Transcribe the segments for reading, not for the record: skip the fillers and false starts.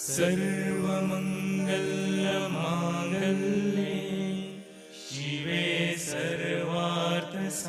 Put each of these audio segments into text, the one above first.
सर्वमङ्गलमाङ्गल्ये शिवे सर्वार्थसाधिके।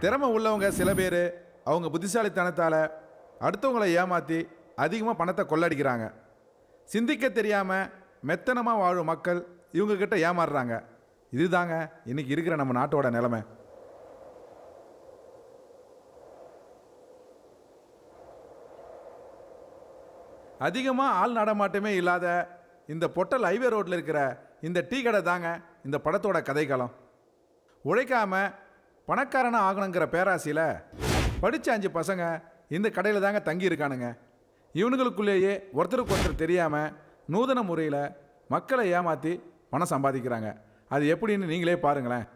திறமை உள்ளவங்க சில பேர் அவங்க புத்திசாலித்தனத்தால் அடுத்தவங்களை ஏமாற்றி அதிகமாக பணத்தை கொள்ளடிக்கிறாங்க. சிந்திக்க தெரியாமல் மெத்தனமாக வாழும் மக்கள் இவங்கக்கிட்ட ஏமாறுறாங்க. இதுதாங்க இன்னைக்கு இருக்கிற நம்ம நாட்டோட நிலைமை. அதிகமாக ஆள் நடமாட்டமே இல்லாத இந்த பொட்டல் ஹைவே ரோட்டில் இருக்கிற இந்த டீ கடை தாங்க இந்த படத்தோட கதைக்களம். உழைக்காமல் பணக்காரனா ஆகணுங்கிற பேராசையில் படித்த 5 பசங்க இந்த கடையில் தாங்க தங்கி இருக்கானுங்க. இவனுங்களுக்குள்ளேயே ஒருத்தருக்கு ஒருத்தர் தெரியாமல் நூதன முறையில் மக்களை ஏமாற்றி பணம் சம்பாதிக்கிறாங்க. அது எப்படின்னு நீங்களே பாருங்களேன்.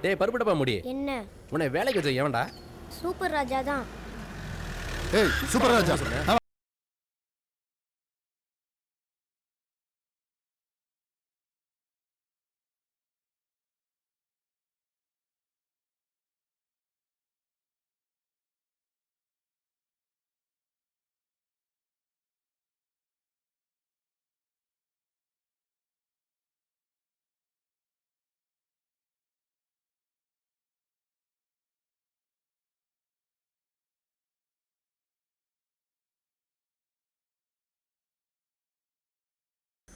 டேய் பருப்புடப்பா முடி என்ன உன்னை வேலைக்கு வச்ச எவன்டா? சூப்பர் ராஜா தான். ஏய் சூப்பர் ராஜா.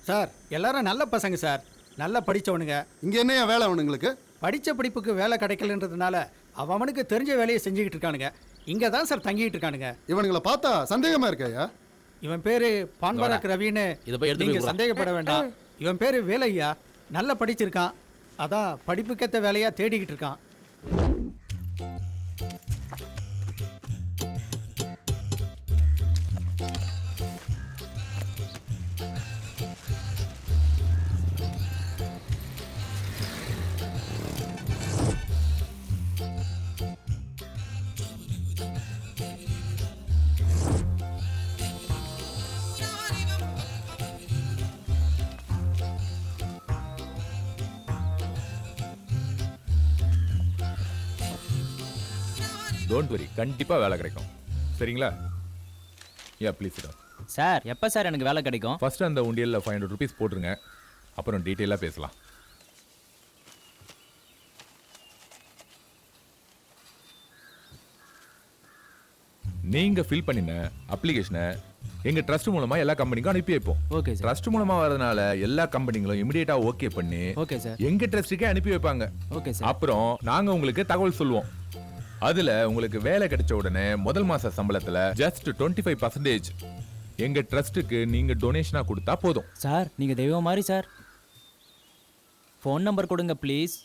சார் எல்லாரும் நல்ல பசங்க சார், நல்லா படித்தவனுங்க. இங்க என்னையா வேலை அவனுங்களுக்கு? படித்த படிப்புக்கு வேலை கிடைக்கலன்றதுனால அவனுக்கு தெரிஞ்ச வேலையை செஞ்சுக்கிட்டு இருக்கானுங்க. இங்கே தான் சார் தங்கிட்டு இருக்கானுங்க. இவனுங்களை பார்த்தா சந்தேகமா இருக்கையா? இவன் பேரு பான்பராக் ரவின்னு இதை போய் எடுத்து நீங்க போய் சந்தேகப்பட வேண்டாம். இவன் பேரு வேலையா, நல்லா படிச்சிருக்கான். அதான் படிப்புக்கேற்ற வேலையா தேடிக்கிட்டு இருக்கான். டோன்ட் வரி, கண்டிப்பா வேலை கிடைக்கும். சரிங்களா? யா ப்ளீஸ் சிட். சார் எப்போ சார் எனக்கு வேலை கிடைக்கும்? ஃபர்ஸ்ட் அந்த உண்டியல்ல 500 rupees போட்டுருங்க, அப்புறம் டீட்டெயிலாக பேசலாம். நீங்க ஃபில் பண்ணின அப்ளிகேஷனை எங்க ட்ரஸ்ட் மூலமா எல்லா கம்பெனிக்கும் அனுப்பி வைப்போம். Okay sir. ட்ரஸ்ட் மூலமா வரதுனால எல்லா கம்பெனிகளும் இமிடியேட்டா ஓகே பண்ணி ஓகே சார். எங்க ட்ரஸ்ட்டுக்கே அனுப்பி வைப்பாங்க. Okay sir. அப்புறம் நாங்க உங்களுக்கு தகவல் சொல்லுவோம். அதுல உங்களுக்கு வேலை கிடைச்ச உடனே முதல் மாச சம்பளத்துல ஜஸ்ட் 25% எங்க ட்ரஸ்ட்டுக்கு நீங்க டொனேஷனா கொடுத்தா போதும். சார் நீங்கள் தெய்வம் மாதிரி சார். ஃபோன் நம்பர் கொடுங்க ப்ளீஸ்.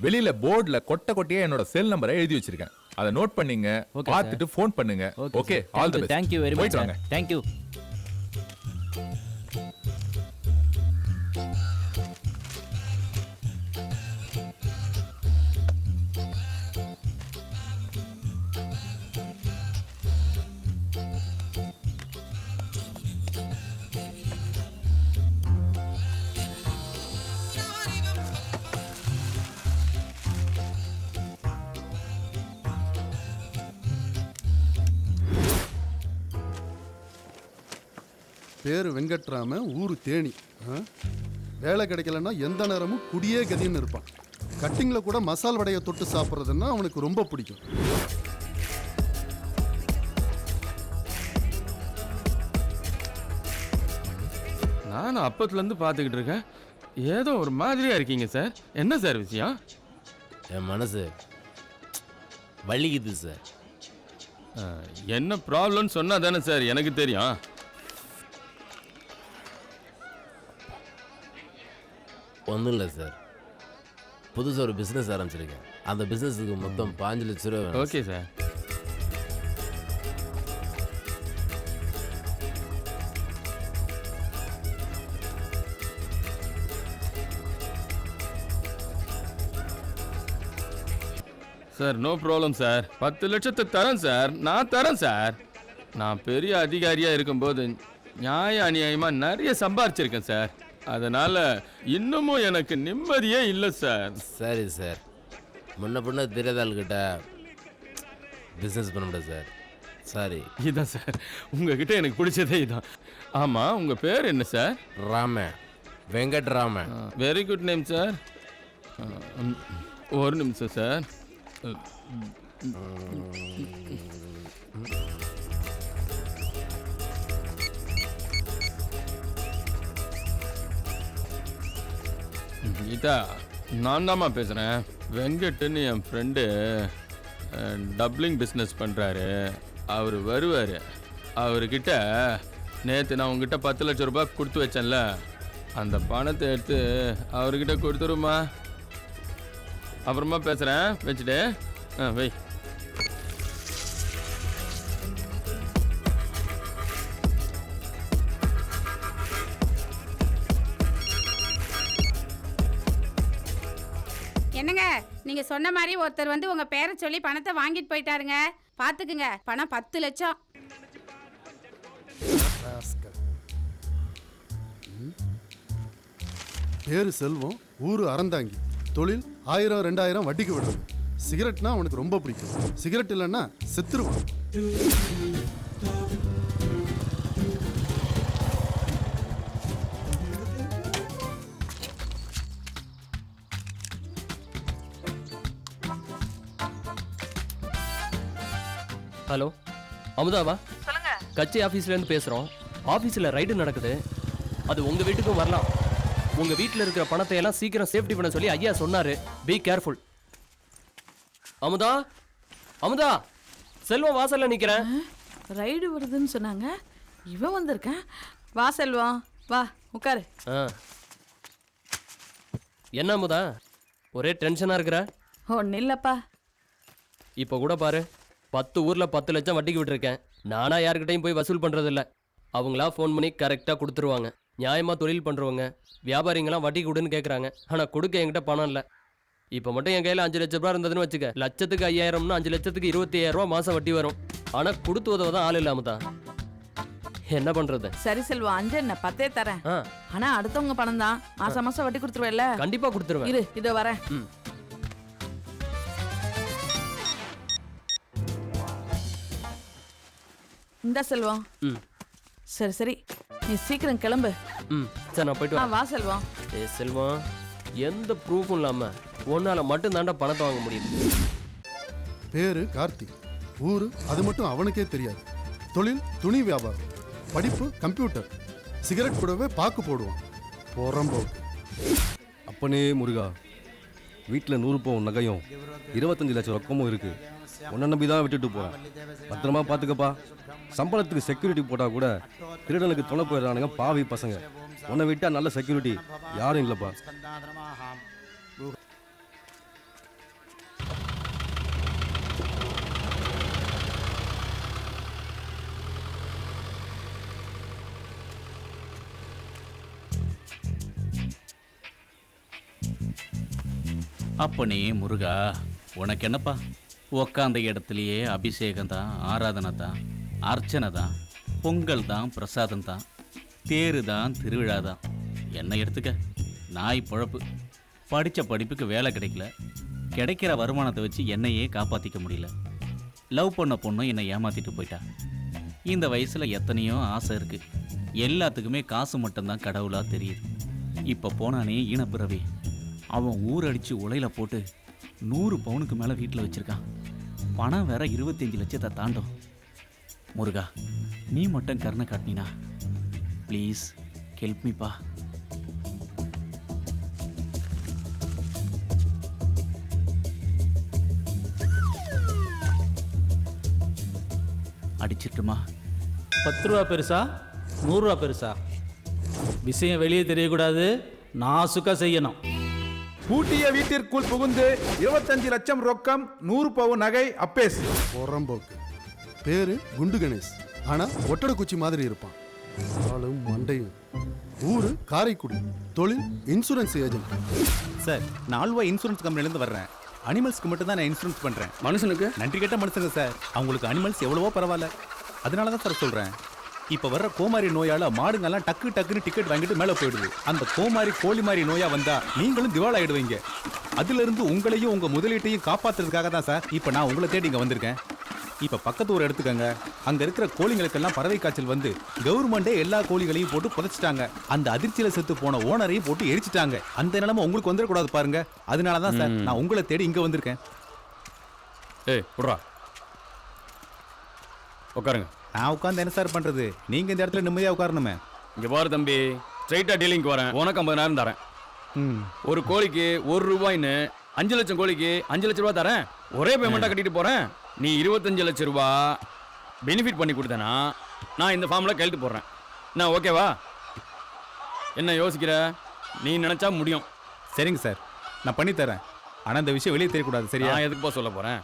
வெளியில போர்டுல கொட்டையா என்னோட செல் நம்பரை எழுதி வச்சிருக்கேன், அதை நோட் பண்ணீங்க. Okay, பார்த்துட்டு ஃபோன் பண்ணுங்க. Okay, all the best. Thank you very much போயிட்டு வாங்க. சார். Thank you. பேரு வெங்கட்ராம, ஊரு தேனி. வேலை கிடைக்கலன்னா எந்த நேரமும் குடியே கதின்னு இருப்பான். கட்டிங்ல கூட மசால் வடையை தொட்டு சாப்பிட்றதுன்னா அவனுக்கு ரொம்ப பிடிக்கும். நானும் அப்பத்துலேருந்து பார்த்துக்கிட்டு இருக்கேன். ஏதோ ஒரு மாதிரியா இருக்கீங்க சார். என்ன சார் விஷயம்? என் மனசு வலிக்குது சார். என்ன ப்ராப்ளம்னு சொன்னா தானே சார் எனக்கு தெரியும். ஒன்றும் இல்லை சார், புதுசாக ஒரு பிஸ்னஸ் ஆரம்பிச்சிருக்கேன். அந்த பிஸ்னஸுக்கு மொத்தம் 5 லட்ச ரூபா வேணும். Okay sir. Sir no problem sir. 10 லட்சத்தை தரேன் சார். நான் தரேன் சார். நான் பெரிய அதிகாரியாக இருக்கும்போது நியாய அநியாயமாக நிறைய சம்பாரிச்சிருக்கேன் சார். அதனால் இன்னமும் எனக்கு நிம்மதியே இல்லை சார். சரி சார், முன்ன பின்ன தெரியாத ஆளுக்கிட்ட பிஸ்னஸ் பண்ண முடியாது சார். சாரி. இதுதான் சார் உங்ககிட்ட எனக்கு பிடிச்சதே இதான். ஆமாம், உங்கள் பேர் என்ன sir? Raman, Venkatraman. Very good name sir. ஒரு நிமிஷம் சார். கீதா, நான் தாம்மா பேசுகிறேன். வெங்கட்டுன்னு என் ஃப்ரெண்டு டப்ளிங் பிஸ்னஸ் பண்ணுறாரு. அவர் வருவார். அவர்கிட்ட நேற்று நான் உங்ககிட்ட 10 லட்ச ரூபாய் கொடுத்து வச்சேன்ல, அந்த பணத்தை எடுத்து அவர்கிட்ட கொடுத்துருமா. அப்புறமா பேசுகிறேன், வச்சுட்டு வை. என்னங்க, நீங்க சொன்ன மாதிரி ஒருத்தர் வந்து உங்க பேரை சொல்லி பணத்தை வாங்கிட்டு போயிட்டாருங்க. பாத்துக்குங்க, பணம் 10 லட்சம். பேரு செல்வம், ஊரு அறந்தாங்கி. தொழில் 1000 2000 வட்டிக்கு விடுறது. சிகரெட்னா அவனுக்கு ரொம்ப பிடிக்கும். சிகரெட் இல்லைன்னா செத்துருவான். ஹலோ, அமுதாவா? சொல்லுங்க. கட்சி ஆஃபீஸ்லேருந்து பேசுகிறோம். ஆஃபீஸில் ரைடு நடக்குது. அது உங்க வீட்டுக்கும் வரலாம். உங்க வீட்டில் இருக்கிற பணத்தை எல்லாம் சீக்கிரம் சேஃப்டி பண்ண சொல்லி ஐயா சொன்னாரு. Be careful. அமுதா, அமுதா, செல்வம் வாசல்ல நிக்கிறேன். ரைடு வருதுன்னு சொன்னாங்க, இவன் வந்திருக்கேன். வா செல்வம், வா உட்காரு. என்ன அமுதா, ஒரே டென்ஷனா இருக்கிற? ஒன்னும் இல்லப்பா. இப்போ கூட பாரு, 10 ஊர்ல 10 லட்சம் வட்டிக்கு விட்டுருக்கேன். நானா யாருக்கிட்டையும் போய் வசூல் பண்றது இல்ல. அவங்களா ஃபோன் பண்ணி கரெக்டா கொடுத்துருவாங்க. நியாயமா தொழில் பண்றவங்க வியாபாரிங்களாம் வட்டிக்கு கொடுன்னு கேட்குறாங்க. ஆனா கொடுக்க என்கிட்ட பணம் இல்லை. இப்போ மட்டும் என் கையில் 5 லட்ச ரூபா இருந்ததுன்னு வச்சுக்க, லட்சத்துக்கு 5000னா 5 லட்சத்துக்கு 25,000 ரூபா மாசம் வட்டி வரும். ஆனா கொடுத்து உதவதான் ஆள் இல்லாம தான். என்ன பண்றது? சரி செல்வம், 5 என்ன 10 தரேன். ஆனா அடுத்தவங்க பணம் தான், மாசம் மாசம் வட்டி கொடுத்துருவேல்ல? கண்டிப்பா கொடுத்துருவேன். இரு, இதோ வரேன். இந்த செல்வம். சரி சரி, நீ சீக்கிரம் கிளம்பு. சரி, நான் போயிட்டு வா செல்வம். செல்வம், எந்த ப்ரூஃபும் இல்லாம உன்னால மட்டும் தாண்டா பணத்தை வாங்க முடியுது. பேரு கார்த்திக், ஊரு அது மட்டும் அவனுக்கே தெரியாது. தொழில் துணி வியாபாரம், படிப்பு கம்ப்யூட்டர், சிகரெட் கூடவே பாக்கு போடுவான். போறம்போக்கு. அப்பனே முருகா, வீட்டில் 100 பவுன் நகையும் 25 லட்சம் ரொக்கமும் இருக்கு. உன்னை நம்பி தான் விட்டுட்டு போறேன். பத்திரமா பார்த்துக்கப்பா. சம்பளத்துக்கு செக்யூரிட்டி போட்டால் கூட திருடனுக்கு துணை போயிடுறானுங்க பாவி பசங்க. உன்னை விட்டா நல்ல செக்யூரிட்டி யாரும் இல்லைப்பா. அப்பனே முருகா, உனக்கு என்னப்பா, உக்காந்த இடத்துலையே அபிஷேகம் தான், ஆராதனை தான், அர்ச்சனை தான், பொங்கல் தான், பிரசாதம் தான், தேரு தான், திருவிழா தான். என்ன எடுத்துக்க, நாய் பொழப்பு. படித்த படிப்புக்கு வேலை கிடைக்கல, கிடைக்கிற வருமானத்தை வச்சு என்னையே காப்பாற்றிக்க முடியல. லவ் பண்ண பொண்ணும் என்னை ஏமாற்றிட்டு போயிட்டா. இந்த வயசில் எத்தனையோ ஆசை இருக்குது, எல்லாத்துக்குமே காசு மட்டும்தான் கடவுளாக தெரியுது. இப்போ போனானே ஈனப்பிறவி, அவன் ஊரடிச்சு உலையில போட்டு 100 பவுனுக்கு மேலே வீட்டில் வச்சுருக்கான். பணம் வேற 25 லட்சத்தை தாண்டும். முருகா, நீ மட்டும் கருணை காட்டினா ப்ளீஸ் ஹெல்ப் மீப்பா. அடிச்சிட்டுமா? 10 ரூபா பெருசா 100 ரூபா பெருசா? விஷயம் வெளியே தெரியக்கூடாது, நாசுக்கா செய்யணும். பூட்டிய வீட்டிற்குள் புகுந்து 25 லட்சம் ரொக்கம் 100 பவுன் நகை அப்பேஸ். போறம்போக்கு. பேரு குண்டு கணேஷ், ஆனா ஒட்டட குச்சி மாதிரி இருப்பான். ஆளும் மண்டையும். ஊரு காரைக்குடி, தொழில் இன்சூரன்ஸ் ஏஜென்ட். சார், நான் ஆல்வா இன்சூரன்ஸ் கம்பெனிலேருந்து வர்றேன். அனிமல்ஸ்க்கு மட்டும் தான் நான் இன்சூரன்ஸ் பண்ணுறேன். மனுஷனுக்கு நன்றி கேட்ட மனுஷங்க சார். அவங்களுக்கு அனிமல்ஸ் எவ்வளவோ பரவாயில்ல. அதனால தான் சார் சொல்கிறேன். இப்போ வர்ற கோமாரி நோயால மாடுங்கெல்லாம் டக்குன்னு டிக்கெட் வாங்கிட்டு மேலே போயிடுது. அந்த கோமாரி கோழி மாதிரி நோயா வந்தா நீங்களும் திவால் ஆயிடுவீங்க. அதுல இருந்து உங்களையும் உங்க முதலீட்டையும் காப்பாத்துறதுக்காக தான் சார் இப்போ நான் உங்களை தேடி இங்க வந்திருக்கேன். இப்போ பக்கத்து ஊர் எடுத்துக்கங்க. அங்க இருக்கிற கோழிங்களுக்கெல்லாம் பறவை காய்ச்சல் வந்து கவர்மெண்டே எல்லா கோழிகளையும் போட்டு புதைச்சிட்டாங்க. அந்த அதிர்ச்சியில செத்து போன ஓனரையும் போட்டு எரிச்சிட்டாங்க. அந்த நிலைமை உங்களுக்கு வந்துடக்கூடாது பாருங்க. அதனால தான் சார் நான் உங்களை தேடி இங்க வந்திருக்கேன். ஏய் புட்றா, உட்காருங்க. நான் உட்காந்து என்ன சார் பண்றது? நீங்க இந்த இடத்துல நிம்மதியா உட்காரணுமே. இங்க பாரு தம்பி, ஸ்ட்ரைட்டா டீலிங்க்கு வரேன். உனக்கு 50,000 தரேன். ஒரு கோழிக்கு 1 ரூபாய்ன்னு 5 லட்சம் கோழிக்கு 5 லட்ச ரூபா தரேன். ஒரே பேமெண்ட்டாக கட்டிட்டு போகிறேன். நீ 25 லட்ச ரூபா பெனிஃபிட் பண்ணி கொடுத்தேன்னா நான் இந்த ஃபார்மில் கையெழுத்து போடுறேன். நான் ஓகேவா? என்ன யோசிக்கிற? நீ நினச்சா முடியும். சரிங்க சார், நான் பண்ணி தரேன். ஆனால் இந்த விஷயம் வெளியே தெரியக்கூடாது, சரியா? நான் எதுக்கு போக சொல்ல போகிறேன்?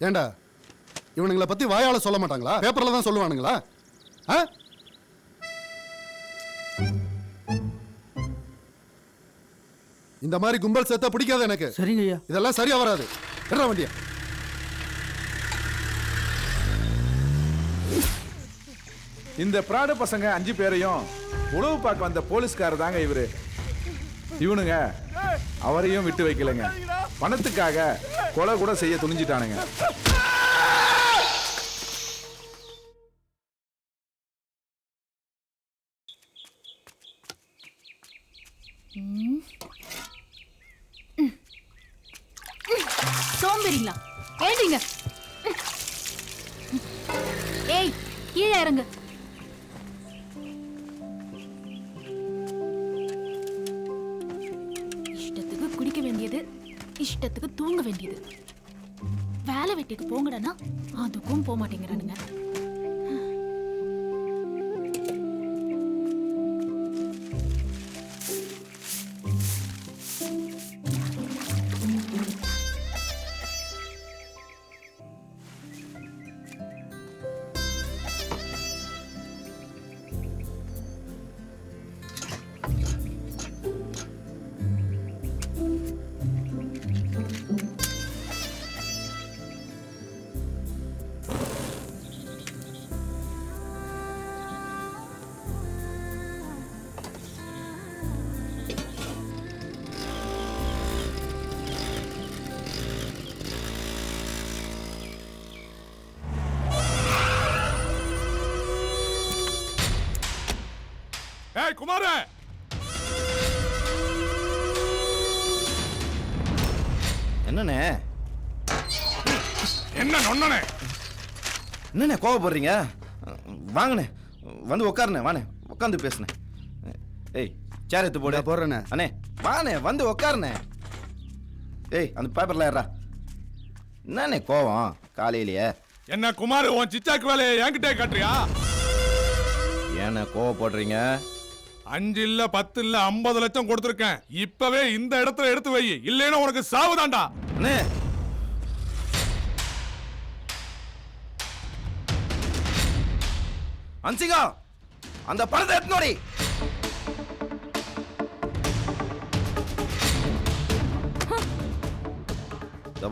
ஏண்டா, இவனுங்களை பத்தி வாயால சொல்ல மாட்டாங்களா? பேப்பர்ல தான் சொல்லுவானுங்களா? இந்த மாதிரி கும்பல் சேர்த்தா பிடிக்காது எனக்கு. சரிங்க ஐயா. இதெல்லாம் சரியா வராது. என்ன வண்டியா? இந்த பிராடு பசங்க 5 பேரையும் உளவு பார்க்க வந்த போலீஸ்காரர் தாங்க இவரு. இவனுங்க அவரையும் விட்டு வைக்கலைங்க. பணத்துக்காக கொலை கூட செய்ய துணிஞ்சிட்டானுங்க. சோம்பேறிங்களா ஏண்டிங்க? ஏய் கீழே இறங்கு. இஷ்டத்துக்கு குடிக்க வேண்டியது, இஷ்டத்துக்கு தூங்க வேண்டியது. வேலை வெட்டிக்கு போங்கடனா அதுக்கும் போக மாட்டேங்கிறானுங்க. ஏய் குமார, என்னண்ணே? என்ன நொண்ணனே? என்னண்ணே கோவப்படுறீங்க? வாங்கண்ணே, வந்து உட்காருண்ணே. வாண்ணே, உட்காந்து பேசுனேன். ஏய் சேர் எடுத்து போடு. போடுறேண்ணே. அண்ணே வாண்ணே, வந்து உட்காருண்ணே. ஏய் அந்த பேப்பர்ல ஏறா. என்னண்ணே கோவம் காலையிலேயே? என்ன குமார், உன் சிச்சாக்கு வேலையை என்கிட்டே காட்டுறியா? ஏண்ணே கோவப்படுறீங்க? 5 இல்ல 10 இல்ல 50 லட்சம் கொடுத்திருக்கேன். இப்பவே இந்த இடத்துல எடுத்து வை, இல்லைன்னா உனக்கு சாவுதான்டா. அண்ணே அன்சிகா, அந்த பணத்தை எடுத்து நோடி.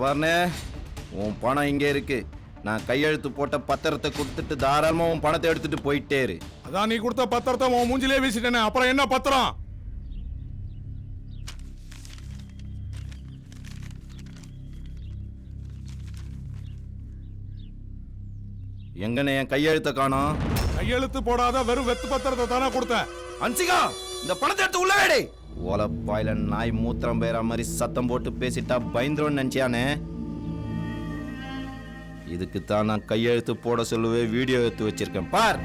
பாருண்ணே, உன் பணம் இங்கே இருக்கு. நான் கையெழுத்து போட்ட பத்திரத்தை கொடுத்துட்டு தாராளமா உன் பணத்தை எடுத்துட்டு போயிட்டே இரு. அதான் நீ கொடுத்த பத்திரத்தை உன் மூஞ்சிலே வீசிட்டேனே, அப்புறம் என்ன பத்திரம்? எங்கண்ணே என் கையெழுத்த காணோம்? கையெழுத்து போடாத வெறும் வெத்து பத்திரத்தை தானே கொடுத்தேன். அன்சிகா, இந்த பணத்தை எடுத்து உள்ள வேடி. ஓலப்பாயில நாய் மூத்திரம் பேர மாதிரி சத்தம் போட்டு பேசிட்டா பயந்துருன்னு நினைச்சியானே? இதுக்கு தான் நான் கையெழுத்து போட சொல்லுவே வீடியோ எடுத்து வச்சிருக்கேன் பார்.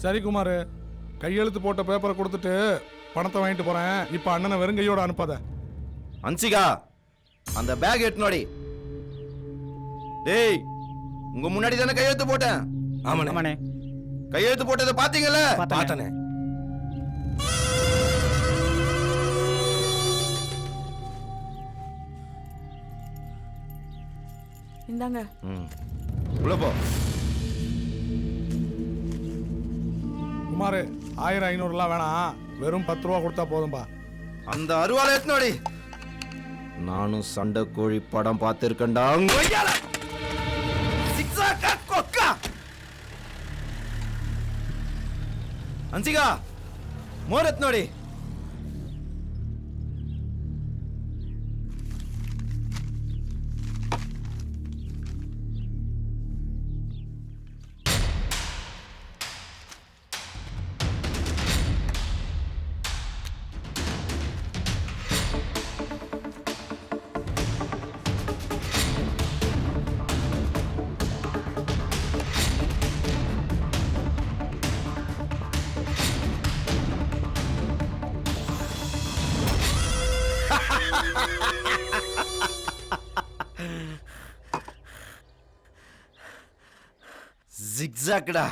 சரி குமார், கையெழுத்து போட்ட பேப்பரை கொடுத்துட்டு பணத்தை வாங்கிட்டு போறேன். இப்ப அண்ணனை வெறுங்கையோட அனுப்பாத. அன்சிகா, அந்த பேக் எடுத்து நோடி. டேய், உங்க முன்னாடி தானே கையெழுத்து போட்டேன். ஆமாண்ணே. கையெழுத்து போட்டதை பாத்தீங்கல்ல? பார்த்தனே. இந்தாங்க. உள்ள போ. குமார், 1000 500 வேணாம், வெறும் 10 ரூபா கொடுத்தா போதும்பா. அந்த அருவாளை எடுத்து நோடி. நானும் சண்டை கோழி படம் பார்த்திருக்கேன்டா. அன்சிகா, மோர் எடுத்து நோடி. ஜிக்ஸாக்டா.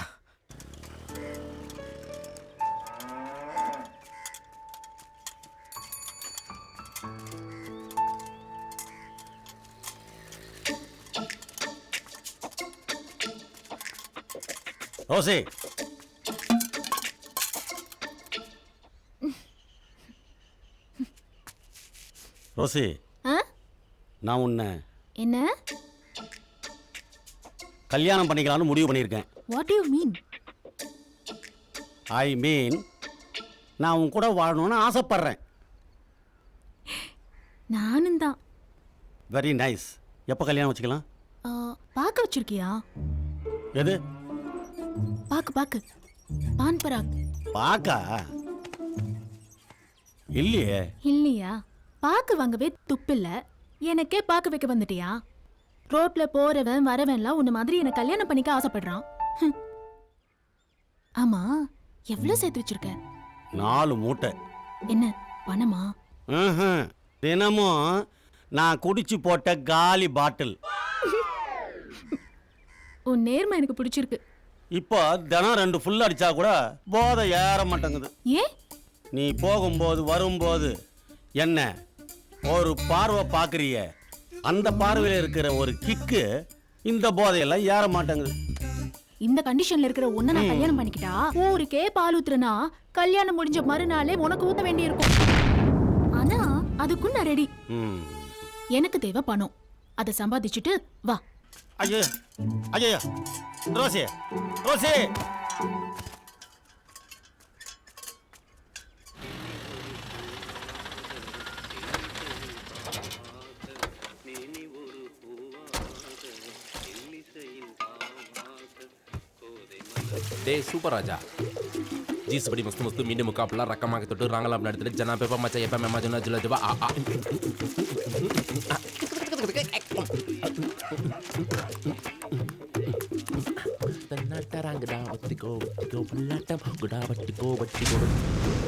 ரோசி, ரோசி, நான் உன்னை என்ன கல்யாணம் பண்ணிக்கலாம்னு முடிவு பண்ணியிருக்கேன். What you mean? ஐ மீன், நான் உன் கூட வாழணும்னு ஆசைப்படுறேன். நானும் தான். Very nice. எப்போ கல்யாணம் வச்சுக்கலாம்? பார்க்க வச்சிருக்கியா? எது? பாக்கு பான் பராக். பாக்கா? இல்லையே. இல்லையா? பாக்கு வாங்கவே துப்பில்ல, எனக்கே பாக்கு வைக்க வந்துட்டியா? ரோட்ல போறவன் வரவன்லாம் உன்ன மாதிரி என்ன கல்யாணம் பண்ணிக்க ஆசைப்படுறான். ஆமா, எவ்வளவு சேர்த்து வச்சிருக்க? 4 மூட்டை. என்ன பணமா? தினமும் நான் குடிச்சு போட்ட காலி பாட்டில். உன் நேர்மை எனக்கு பிடிச்சிருக்கு. இப்போ தினம் 2 ஃபுல் அடிச்சா கூட போதை ஏற மாட்டேங்குது. ஏன்? நீ போகும்போது வரும்போது என்ன ஒரு பார்வை பார்க்குறிய, அந்த பார்வையில் இருக்கிற ஒரு கிக்கு இந்த போதையெல்லாம் ஏற மாட்டேங்குது. இந்த கண்டிஷன்ல இருக்கிற உன்னை நான் கல்யாணம் பண்ணிக்கிட்டா ஊருக்கே பால் ஊத்துறனா கல்யாணம் முடிஞ்ச மறுநாளே உனக்கு ஊத்த வேண்டி இருக்கும். ஆனா அதுக்கும் நான் ரெடி. எனக்கு தேவை பணம், அதை சம்பாதிச்சுட்டு வா. ஐயோ ஐயோ ரோசி ரோசி, டேய் சூப்பர் ராஜா, ஜீஸ் படி மஸ்து மஸ்து மீண்டும் முக்காப்புல ரக்கமாக தொட்டு ராங்கலாம் நடத்திட்டு ஜனா பேப்பா மச்சா எப்ப மேமா ஜனா ஜுலா ஜுபா ஆ ஆ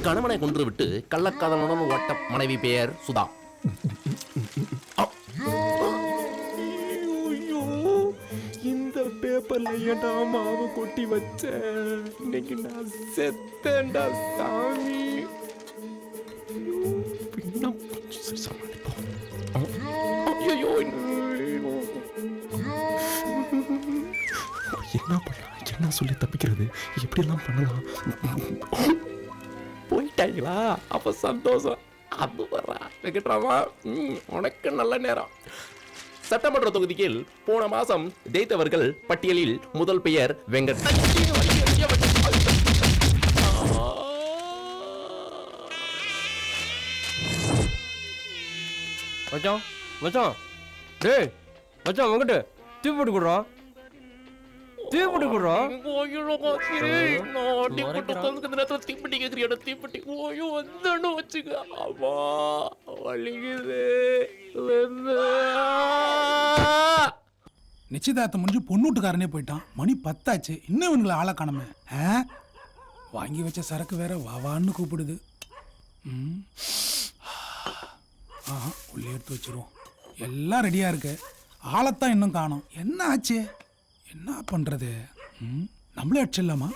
கணவனை கொன்று விட்டு கள்ளக்காதலுடன் ஓட்ட மனைவி பெயர் சுதா. இந்த பேப்பர்ல ஏன்டா மாவு கொட்டி வச்ச? இன்னைக்கு நான் செத்தேன்டா சாமி. ஐயோ என்ன பண்ணலாம், என்ன சொல்லி தப்பிக்கிறது, எப்படியெல்லாம் பண்ணலாம்? போயிட்டாங்களா? அப்ப சந்தோஷம். அது வர்றா வெங்கட்ராமா, உனக்கு நல்ல நேரம். சட்டமன்ற தொகுதிக்கு போன மாசம் ஜெயித்தவர்கள் பட்டியலில் முதல் பெயர் வெங்கட். மச்சான் மச்சான், டேய் மச்சான் வெங்கட், தீ போட்டு கொடுறோம், தீ போட்டு கொடுறோம். தீப்பெட்டி கேக்குறியா? தீப்பெட்டி ஓயோ வந்தானு வச்சுக்க. அம்மா வலிக்குது. நிச்சயதார்த்தம் முடிஞ்சு பொண்ணூட்டுக்காரனே போயிட்டான். மணி 10 ஆச்சு, இன்னும் இவங்களை ஆளை காணாம. வாங்கி வச்ச சரக்கு வேற வாவான்னு கூப்பிடுது. உள்ளே எடுத்து வச்சிருவோம். எல்லாம் ரெடியா இருக்கு, ஆளைத்தான் இன்னும் காணோம். என்ன ஆச்சு, என்ன பண்றது? நம்மளே அடிச்சிடலாமா?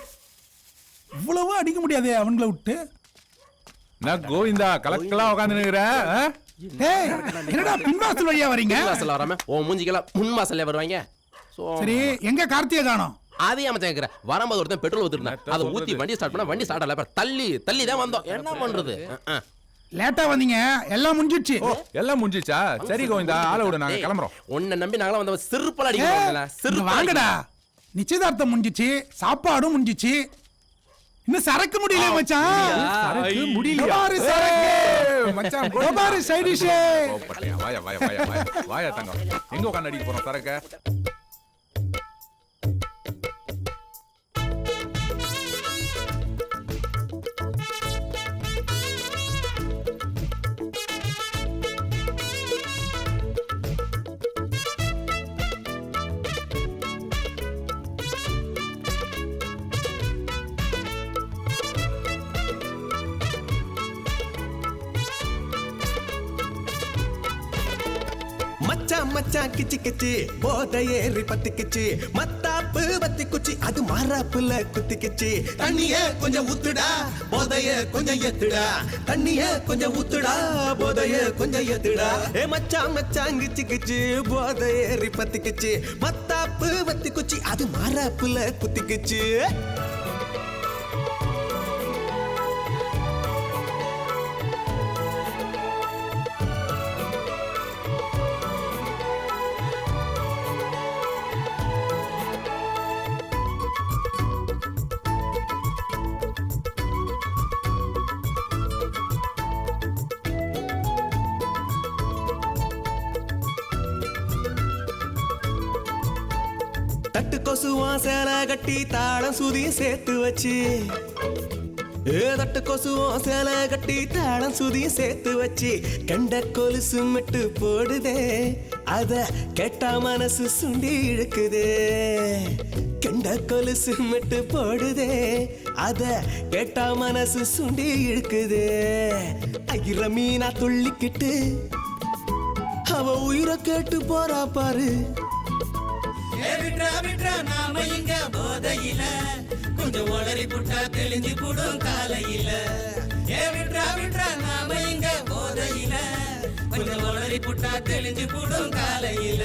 இவ்வளவு அடிக்க முடியாதே அவங்கள விட்டு. நான் கோவிந்தா கலக்கலா உட்காந்து நிக்கிறேன். என்னடா பின்வாசல் வழியா வரீங்க? வாசல் வராம ஓ மூஞ்சிக்கலாம் முன் வாசல்ல வருவாங்க. சரி, எங்க கார்த்திகை காணோம்? அதே அமைச்சா கேக்குற. வரும்போது ஒருத்தன் பெட்ரோல் ஊத்திருந்தேன், அதை ஊத்தி வண்டி ஸ்டார்ட் பண்ணா வண்டி ஸ்டார்ட் ஆகல. தள்ளி தள்ளி தான் வந்தோம். என்ன பண்றது? லேட்டா வந்தீங்க, எல்லாம் முடிஞ்சிடுச்சு. எல்லாம் முடிஞ்சிச்சா? சரி கோவிந்தா, ஆளை விடு, நாங்க கிளம்புறோம். உன்னை நம்பி நாங்களாம் வந்தோம். சிறுப்பல அடிக்கிறோம். வாங்கடா, நிச்சயதார்த்தம் முடிஞ்சிச்சு, சாப்பாடும் முடிஞ்சிச்சு, இன்னும் சரக்கு முடியல மச்சான். சரக்கு முடியல மச்சான். கோபாரி சைடு டிஷ். வாயா வாயா வாயா வாயா வாயா தங்கம், எங்க உட்காந்து அடிக்க போறோம் சரக்க? மச்சான் மச்சான் கிச்சி கிச்சி போதை ஏறி பத்திக்கிச்சு, மத்தாப்பு பத்தி குச்சி அது மாறாப்புல குத்திக்கிச்சு. தண்ணிய கொஞ்சம் ஊத்துடா, போதைய கொஞ்சம் ஏத்துடா. தண்ணிய கொஞ்சம் ஊத்துடா, போதைய கொஞ்சம் ஏத்துடா. ஏ மச்சான் மச்சான் கிச்சி கிச்சி போதை ஏறி பத்திக்கிச்சு, மத்தாப்பு பத்தி குச்சி அது மாறாப்புல குத்திக்கிச்சு. தட்டு கொசுவா சேலை கட்டி தாளம் சுதி சேர்த்து வச்சு, தட்டு கொசுவும் சேலை கட்டி தாளம் சுதியும் சேர்த்து வச்சு கண்ட கொலுசு மிட்டு போடுதே அத கேட்டா மனசு சுண்டி இழுக்குதே கண்ட கொலுசு மிட்டு போடுதே அத கேட்டா மனசு சுண்டி இழுக்குதே ஐர மீனா துள்ளிக்கிட்டு அவ உயிரை கேட்டு போறா பாரு நாம இங்க போதையில கொஞ்சம் ஒளரி புட்டா தெளிஞ்சு போடும் காலையில விட்ரா நாம இங்க போதையில கொஞ்சம் ஒளரி புட்டா தெளிஞ்சு போடும் காலையில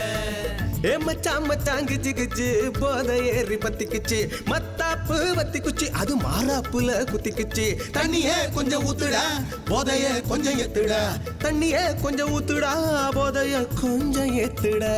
மச்சான் மச்சான் கிச்சு கிச்சு போதை ஏறி பத்திக்குச்சு மத்தாப்பு வத்திக்குச்சு அது மாறாப்புல குத்திக்குச்சு தண்ணிய கொஞ்சம் ஊத்துடா போதைய கொஞ்சம் ஏத்துடா தண்ணிய கொஞ்சம் ஊத்துடா போதைய கொஞ்சம் ஏத்துடா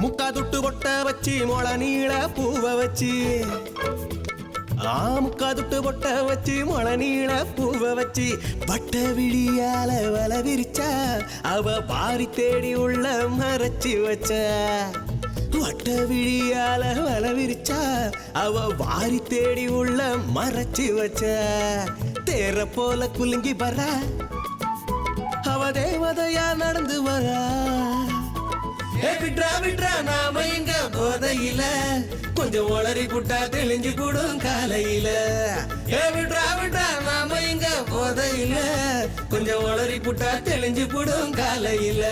முக்காதுட்டு பொட்ட வச்சு மொள நீள பூவ வச்சு முக்காதுட்டு பொட்ட வச்சு மொள நீள பூவ வச்சு வட்ட விழியால வல விரிச்சா அவ பாரி தேடி உள்ள மறைச்சி வச்ச வட்ட விழியால வல விரிச்சா அவ வாரி தேடி உள்ள மறைச்சி வச்ச தேர போல குலுங்கி வரா அவ தேவதையா நடந்து வரா விட்ரா நாம இங்க போதையில கொஞ்சம் ஒளரி புட்டா தெளிஞ்சு கூடும் காலையில விட்ரா நாம இங்க போதையில கொஞ்சம் ஒளரி புட்டா தெளிஞ்சு கூடும் காலையில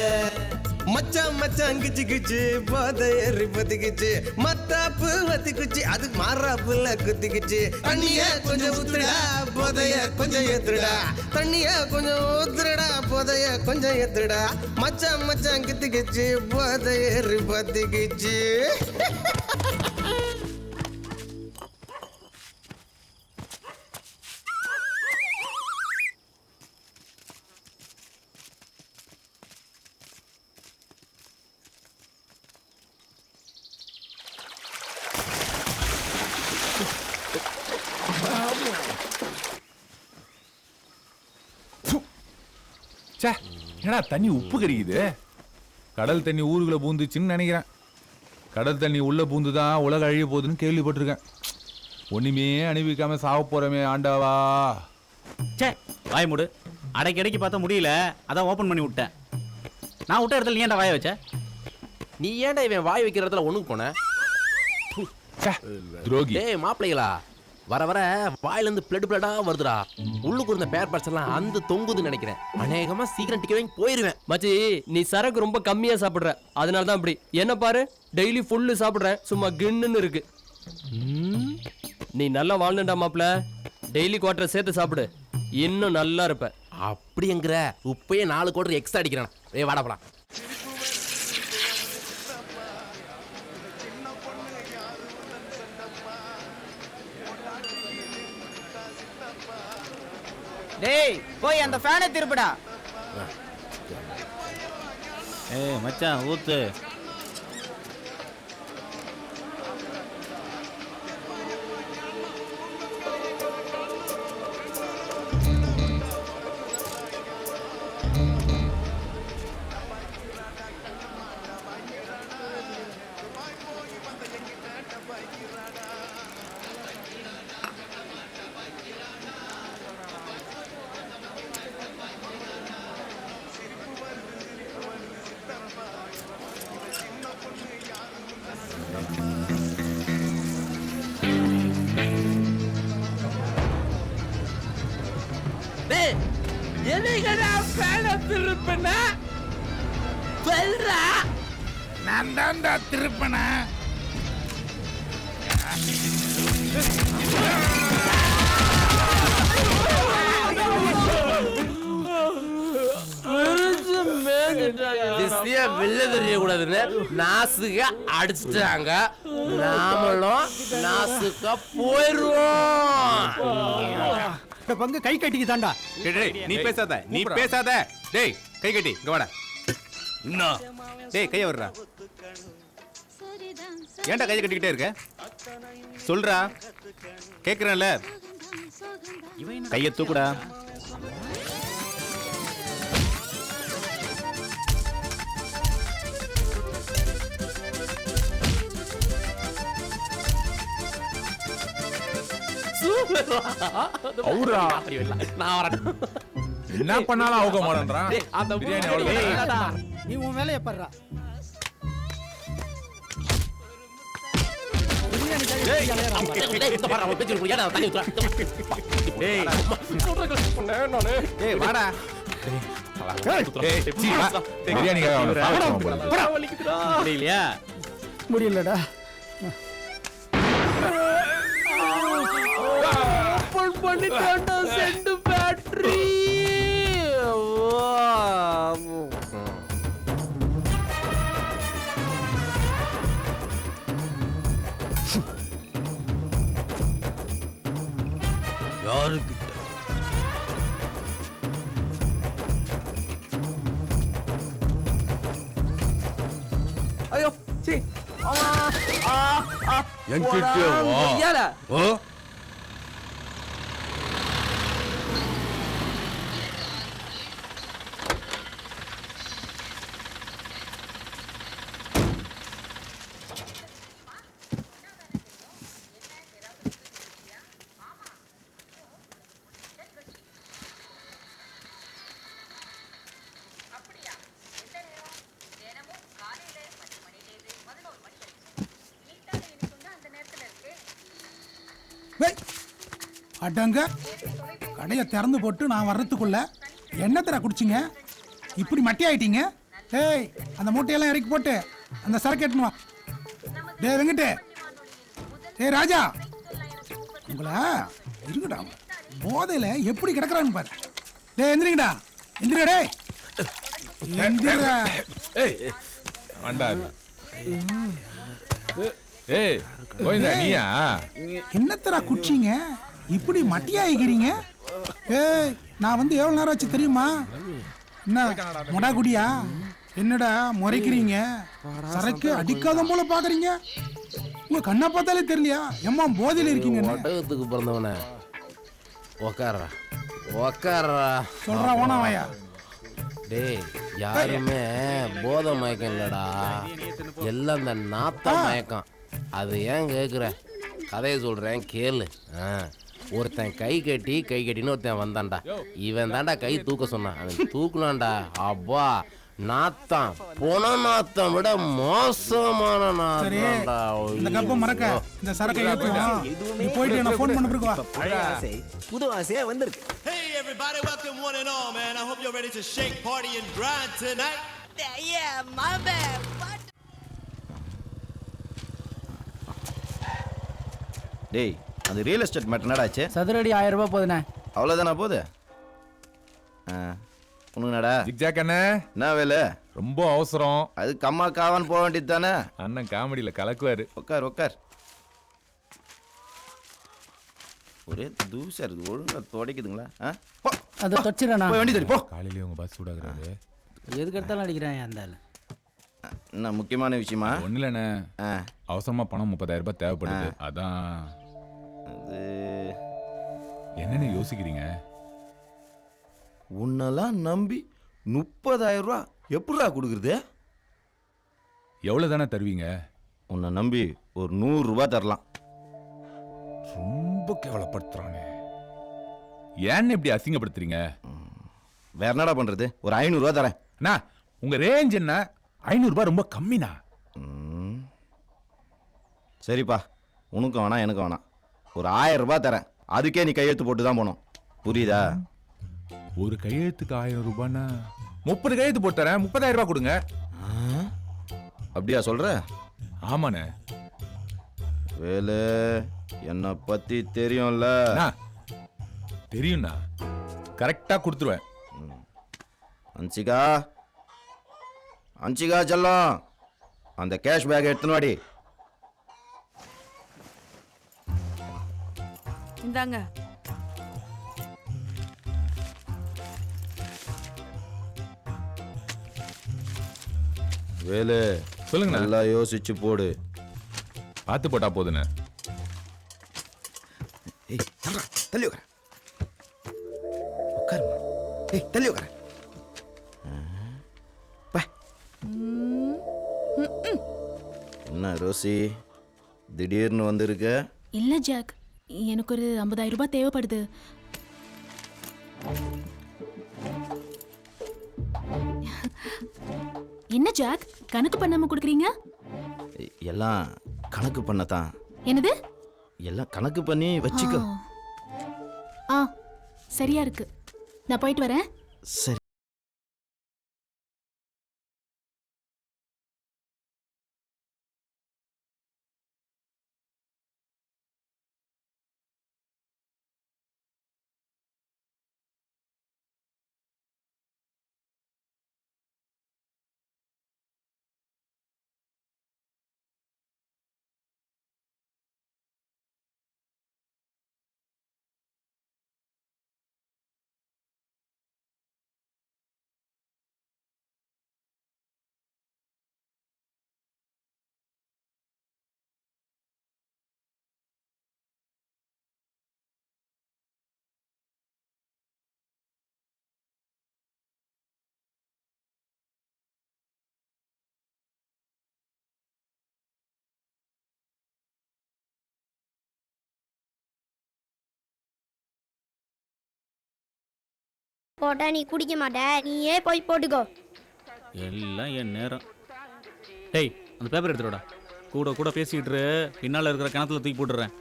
மச்சான் மச்சான் கிச்சு கிச்சு போதை ஏறி பத்திக்குச்சு மத்தாப்பு வத்திக்குச்சு அது மாறாப்புல குத்திக்குச்சு தண்ணிய கொஞ்சம் ஊத்துடா போதைய கொஞ்சம் ஏத்துடா தண்ணிய கொஞ்சம் ஊத்துடா போதைய கொஞ்சம் ஏத்துடா மச்சான் மச்சான் கிச்சு கிச்சு போதை ஏறி பத்திக்குச்சு சே ஏன்னா தண்ணி உப்பு கறிக்குது. கடல் தண்ணி ஊருக்குள்ள பூந்துச்சுன்னு நினைக்கிறேன். கடல் தண்ணி உள்ள பூந்து தான் உலக அழிய போகுதுன்னு கேள்விப்பட்டிருக்கேன். ஒண்ணுமே அனுபவிக்காம சாவ போறமே ஆண்டாவா. சே வாய் மூடு. அடைக்கடைக்கு பார்த்தா முடியல, அதான் ஓப்பன் பண்ணி விட்டேன். நான் விட்ட இடத்துல நீ ஏன்டா வாய வச்ச? நீ ஏன்டா இவன் வாய் வைக்கிற இடத்துல ஒண்ணுக்கு போன? துரோகி. டேய் மாப்பிள்ளைகளா, வர வர வாயிலிருந்து பிளட்டா வருதுடா. உள்ளுக்கு இருந்த பேர் பார்ட்ஸ் எல்லாம் அந்த தொங்குதுன்னு நினைக்கிறேன். அநேகமா சீக்கிரம் டிக்கெட் வாங்கி போயிருவேன். மச்சி நீ சரக்கு ரொம்ப கம்மியா சாப்பிடுற, அதனால தான் அப்படி. என்ன பாரு, டெய்லி ஃபுல்லு சாப்பிடுறேன், சும்மா கின்னு இருக்கு. நீ நல்லா வாழ்ந்துடா மாப்ள. டெய்லி குவார்டர் சேர்த்து சாப்பிடு, இன்னும் நல்லா இருப்ப. அப்படிங்கிற உப்பையே 4 குவார்டர் எக்ஸ்ட்ரா அடிக்கிறான். வாடா போலாம். டேய் போய் அந்த ஃபேனை திருப்புடா. ஏய் மச்சான் ஊத்து. நான் தான்டா திருப்பன. வெளில தெரியக்கூடாதுன்னு நாசுக அடிச்சுட்டாங்க. நாமளும் நாசுக்கா போயிருவோம். இந்த பங்கு கை கட்டிக்கு தாண்டா. டேய் நீ பேசாத, நீ பேசாத. டேய் கை கட்டி இங்க வாடா. என்ன? டேய் கைய வர்றா. ஏன்டா கையை கட்டிக்கிட்டே இருக்க? சொல்றா. கேக்குறேன்ல. கையை தூக்குடா. அவுரா. என்ன பண்ணாலும் அவங்க மாட்டேன்றான். நீ உன் வேலையை பாருடா. வாடா. முடியலடா. பண்ணிட்டான்டா செண்டு ஃபேக்டரி. யாருக்கு ஐயோ சீ என்கிட்ட வா. ஓ அடங்க கடையை திறந்து போட்டு நான் வர்றதுக்குள்ள என்னத்தடா குடிச்சிங்க? இப்படி மட்டி ஆயிட்டீங்க. டேய் அந்த மூட்டையெல்லாம் இறக்கி போட்டு அந்த சரக்கு எடுத்துன்னு வா. டேய் வெங்கட்டு, டேய் ராஜா, உங்களா இருங்கடா. போதையில எப்படி கிடக்குறான்னு பாரு. டேய் எந்திரிங்கடா, எந்திரா. டேய் எந்திரா. என்னத்தடா குடிச்சிங்க? இப்படி மட்டியாயிக்கிறீங்க? ஏய் நான் வந்து எவ்வளவு நேரம் ஆச்சு தெரியுமா? என்ன மொடா குடியா? என்னடா முறைக்கிறீங்க? சரக்கு அடிக்காத போல பாக்குறீங்க. உங்க கண்ணை பார்த்தாலே தெரியலையா எம்மா போதையில இருக்கீங்க? ஒட்டகத்துக்கு பிறந்தவன உக்காரா உக்காரா சொல்றா ஓனாவாயா. டேய் யாருமே போதை மயக்கம் இல்லடா, எல்லாம் இந்த நாத்த மயக்கம். அது ஏன் கேட்குற? கதையை சொல்றேன் கேளு. ஒருத்தன் கை கட்டின்னு ஒருத்தன் வந்தான்டா. இவன் தாண்டா கை தூக்க சொன்னான். அவன் தூக்குனான்டா. அப்பா நாத்தம் பொன நாத்தம் விட மோசமான நாத்தம்டா. இந்த கப்ப மறக்க இந்த சரக்கை ஏத்துவோம். நீ போயிட்டு நான் ஃபோன் பண்ண பிறகு வா. புது ஆசையா வந்திருக்கு. Hey everybody, welcome one and all, man. I hope you're ready to shake, party and grind tonight. Yeah, my bad. டேய் அந்த ரியல் எஸ்டேட் மேட்டர் என்னடா ஆச்சு? சதுரடி 1000 ரூபாய் போதுண்ணே. அவ்வளோதானா போகுது? உனக்கு நடா ஜிக்ஜாக் அண்ணே, என்ன வேலை? ரொம்ப அவசரம். அது கம்மா காவான்னு போக வேண்டியது தானே. அண்ணன் காமெடியில் கலக்குவாரு. உட்கார். ஒரே தூசா இருக்குது, ஒழுங்கா துடைக்குதுங்களா? அதை தொச்சிடண்ணா. வண்டி தடி போ. காலையிலேயே உங்க பஸ் சூடாகிறாரு. எதுக்கு எடுத்தாலும் அடிக்கிறேன் அந்த. என்ன முக்கியமான விஷயமா? ஒன்றும் இல்லைண்ணே, அவசரமா பணம் 30,000 ரூபாய் தேவைப்படுது. அதான். அது என்னன்னு யோசிக்கிறீங்க? உன்னெல்லாம் நம்பி 30,000 ரூபா எப்படிடா கொடுக்குறது? எவ்வளோ தானே தருவீங்க? உன்னை நம்பி ஒரு 100 ரூபா தரலாம். ரொம்ப கேவலப்படுத்துறானே. ஏன்னு இப்படி அசிங்கப்படுத்துறீங்க? வேற என்னடா பண்றது? ஒரு 500 ரூபா தரேன். அண்ணா உங்க ரேஞ்ச் என்ன? 500 ரூபாய் ரொம்ப கம்மிண்ணா. சரிப்பா, உனக்கும் வேணாம் எனக்கும் வேணாம். ஒரு 1000 ரூபாய் தரேன். அதுக்கே நீ கையெழுத்து போட்டு தான் போகணும். புரியுதா? ஒரு கையெழுத்துக்கு 1000 ரூபாய்னா 30 கையெழுத்து போட்டு தரேன். 30,000 ரூபாய் கொடுங்க. அப்படியா சொல்ற? ஆமாண்ணே. வேலு என்னை பத்தி தெரியும்ல? தெரியும்ண்ணா, கரெக்டா கொடுத்துருவேன். அன்சிகா செல்லம், அந்த கேஷ் பேக் எடுத்துன்னு வாடி. இந்தாங்க. வேலு சொல்லுங்கண்ணா. நல்லா யோசிச்சு போடு. பார்த்து போட்டா போதுண்ணே. ஏய் தள்ளு, தள்ளி உட்கார. உட்காருமா. ஏய் தள்ளி உட்கார. என்ன ரோசி திடீர்னு வந்திருக்க? இல்ல ஜாக், எனக்கு ஒரு 50,000 ரூபாய் தேவைப்படுது. என்ன ஜாக், கணக்கு பண்ணாம கொடுக்குறீங்க? எல்லாம் கணக்கு பண்ணத்தான். என்னது? எல்லாம் கணக்கு பண்ணி வச்சுக்கோ. ஆ சரியா இருக்கு, நான் போயிட்டு வரேன். சரி. போட்டா நீ குடிக்க மாட்ட, நீயே போய் போட்டுக்கோ. எல்லாம் என் நேரம். டேய் அந்த பேப்பர் எடுத்துடா. கூட கூட பேசிக்கிட்டு பின்னால் இருக்கிற கிணத்துல தூக்கி போட்டுறேன்.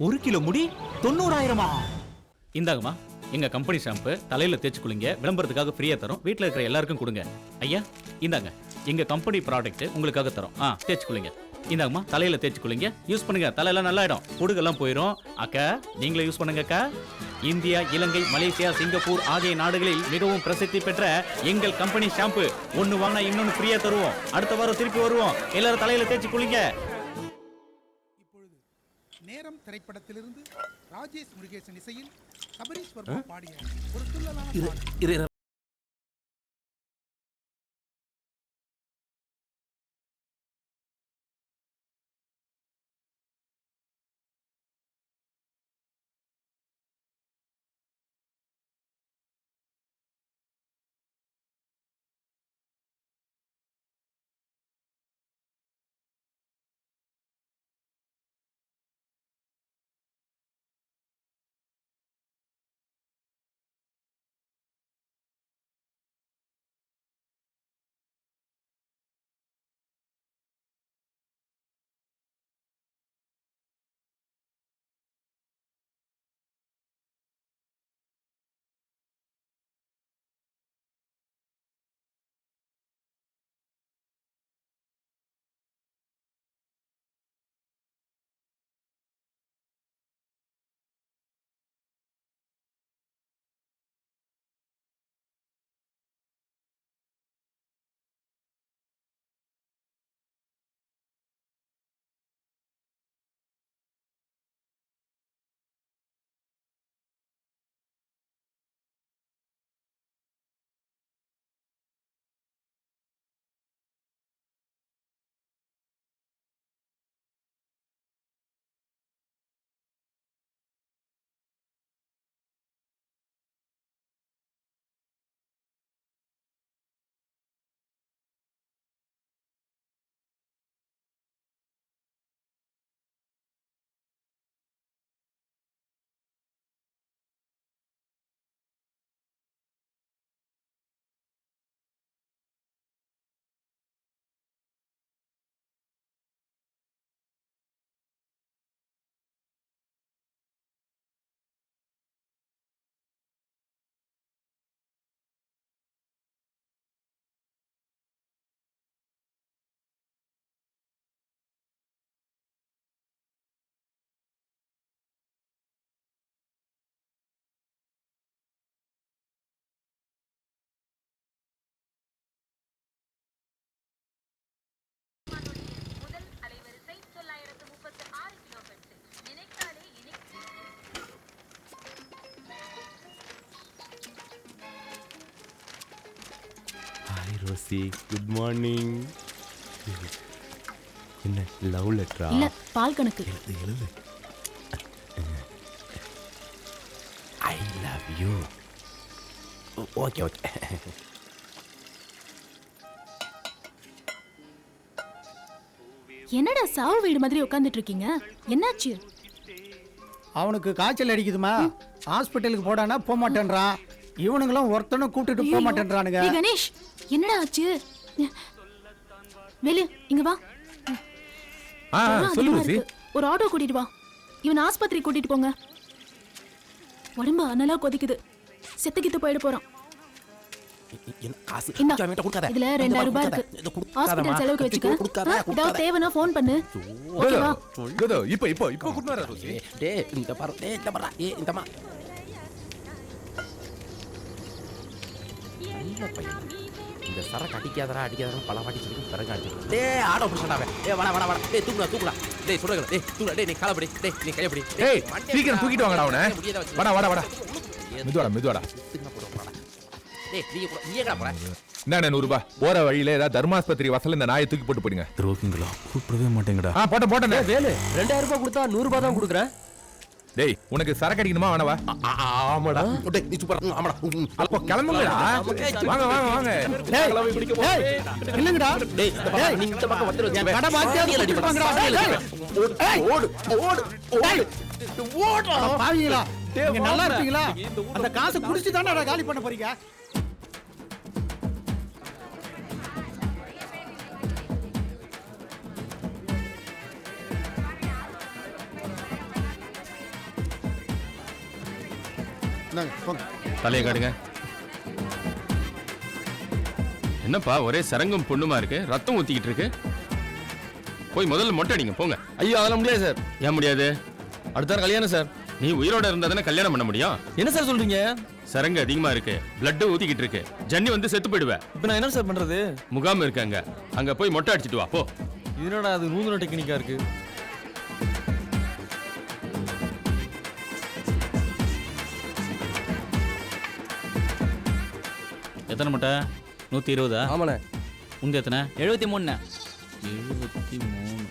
ஒரு கிலோ முடி 90,000-ஆ? இந்தாங்கம்மா, எங்க கம்பெனி ஷாம்பு தலையில தேய்ச்சி குளிங்க, விளம்பரத்துக்காக ஃப்ரீயா தரோம். வீட்டில் இருக்கிற எல்லாருக்கும் கொடுங்க. ஐயா இந்தாங்க, எங்க கம்பெனி ப்ராடக்ட் உங்களுக்காக தரோம். தேய்ச்சி குளிங்க. இந்தாங்கம்மா, தலையில தேய்ச்சி குளிங்க, யூஸ் பண்ணுங்க. தலையெல்லாம் நல்லாயிடும், பொடுகெல்லாம் போயிடும். அக்கா நீங்களே யூஸ் பண்ணுங்க அக்கா. இந்தியா, இலங்கை, மலேசியா, சிங்கப்பூர் ஆகிய நாடுகளில் மிகவும் பிரசித்தி பெற்ற எங்கள் கம்பெனி ஷாம்பு. ஒன்று வாங்கினா இன்னொன்று ஃப்ரீயா தருவோம். அடுத்த வாரம் திருப்பி வருவோம். எல்லாரும் தலையில தேய்ச்சி குளிங்க. நேரம் திரைப்படத்திலிருந்து ராஜேஷ் முருகேசன் இசையில் சபரீஷ் வர்மா பாடிய ஒரு துள்ளலான ரோசி குட் மார்னிங். என்ன லவ் லெட்டரா? இல்ல பால் கணக்கு. எழுது. I love you. Okay okay. என்னடா சாவு வீடு மாதிரி உட்கார்ந்துட்டு இருக்கீங்க? என்னாச்சு? அவனுக்கு காய்ச்சல் அடிக்குதுமா, ஹாஸ்பிட்டலுக்கு போடானா போக மாட்டேன்றான். இவனுங்களும் ஒருத்தனும் கூட்டிட்டு போக மாட்டேன்றானுங்க. ஏய் கணேஷ், என்னடா ஆச்சு? வெளிய இங்க வா. சொல்லு ரோசி. ஒரு ஆட்டோ கூட்டிட்டு வா. இவன் ஆஸ்பத்திரி கூட்டிட்டு போங்க. உடம்பு அனலா கொதிக்குது. செத்துக்கிட்டு போயிட போறான். இந்தா, இதுல 2000 ரூபாய் இருக்கு. ஹாஸ்பிடல் செலவுக்கு வச்சுக்க. ஏதாவது தேவைன்னா ஃபோன் பண்ணு. ஓகேவா? இப்போ கூட்டி வர ரோசி. டேய் இந்த பாரு, டேய் இந்த பாரு, இந்தமா. நல்ல பையன். இந்த சரக்கு அடிக்காதடா பல வாட்டி சொல்லி சரக்கு அடிச்சு. டேய் ஆடோ புடிச்சடாவே. டேய் வாடா. டேய் தூக்குடா. டேய் சொல்றேன். டேய் தூக்குடா. டேய் நீ காலப்படி. டேய் நீ கையப்படி. டேய் சீக்கிரம் தூக்கிட்டு வாங்கடா அவனை. வாடா. மெதுவாடா. டேய் நீ ஏங்கடா போற? என்ன 100 ரூபாய் போற வழியில ஏதாவது தர்மாஸ்பத்திரி வாசல்ல இந்த நாயை தூக்கி போட்டு போடுங்க. துரோகிங்களா கூப்பிடவே மாட்டேங்கடா. போட்டேன். வேலு 2000 ரூபாய் கொடுத்தா 100 ரூபாய் தான் கொடுக்குறேன். டேய் உனக்கு சரக்கு அடிக்கணுமா வேணவா? ஆமாடா. டேய் நீ சூப்பரா. ஆமாடா. அப்போ கிளம்புங்கடா. வாங்க. டேய் இல்லங்கடா. டேய் நீ இந்த பக்கம் வந்துரு. கடை பாக்கியா அடிப்பாங்கடா. ஓடு. பாவிங்களா, நீங்க நல்லா இருப்பீங்களா? அந்த காசை குடிச்சு தானடா காலி பண்ண போறீங்க. தலையை காடுங்க. என்னப்பா ஒரே சரங்கம் பொண்ணுமா இருக்கு, ரத்தம் ஊத்திக்கிட்டு இருக்கு. போய் முதல்ல மொட்டை அடிங்க போங்க. ஐயோ அதெல்லாம் முடியாது சார். ஏன் முடியாது? அடுத்த வாரம் கல்யாணம் சார். நீ உயிரோட இருந்தா தானே கல்யாணம் பண்ண முடியும். என்ன சார் சொல்றீங்க? சரங்கு அதிகமா இருக்கு, பிளட் ஊத்திக்கிட்டு இருக்கு, ஜன்னி வந்து செத்து போயிடுவேன். இப்போ நான் என்ன சார் பண்றது? முகாம் இருக்காங்க, அங்க போய் மொட்டை அடிச்சிட்டு வா போ. இதனோட அது நூதன டெக்னிக்கா இருக்கு. எத்தனை மொட்டை? 120. ஆமாண்ணே. உங்க எத்தனை? 73. 73.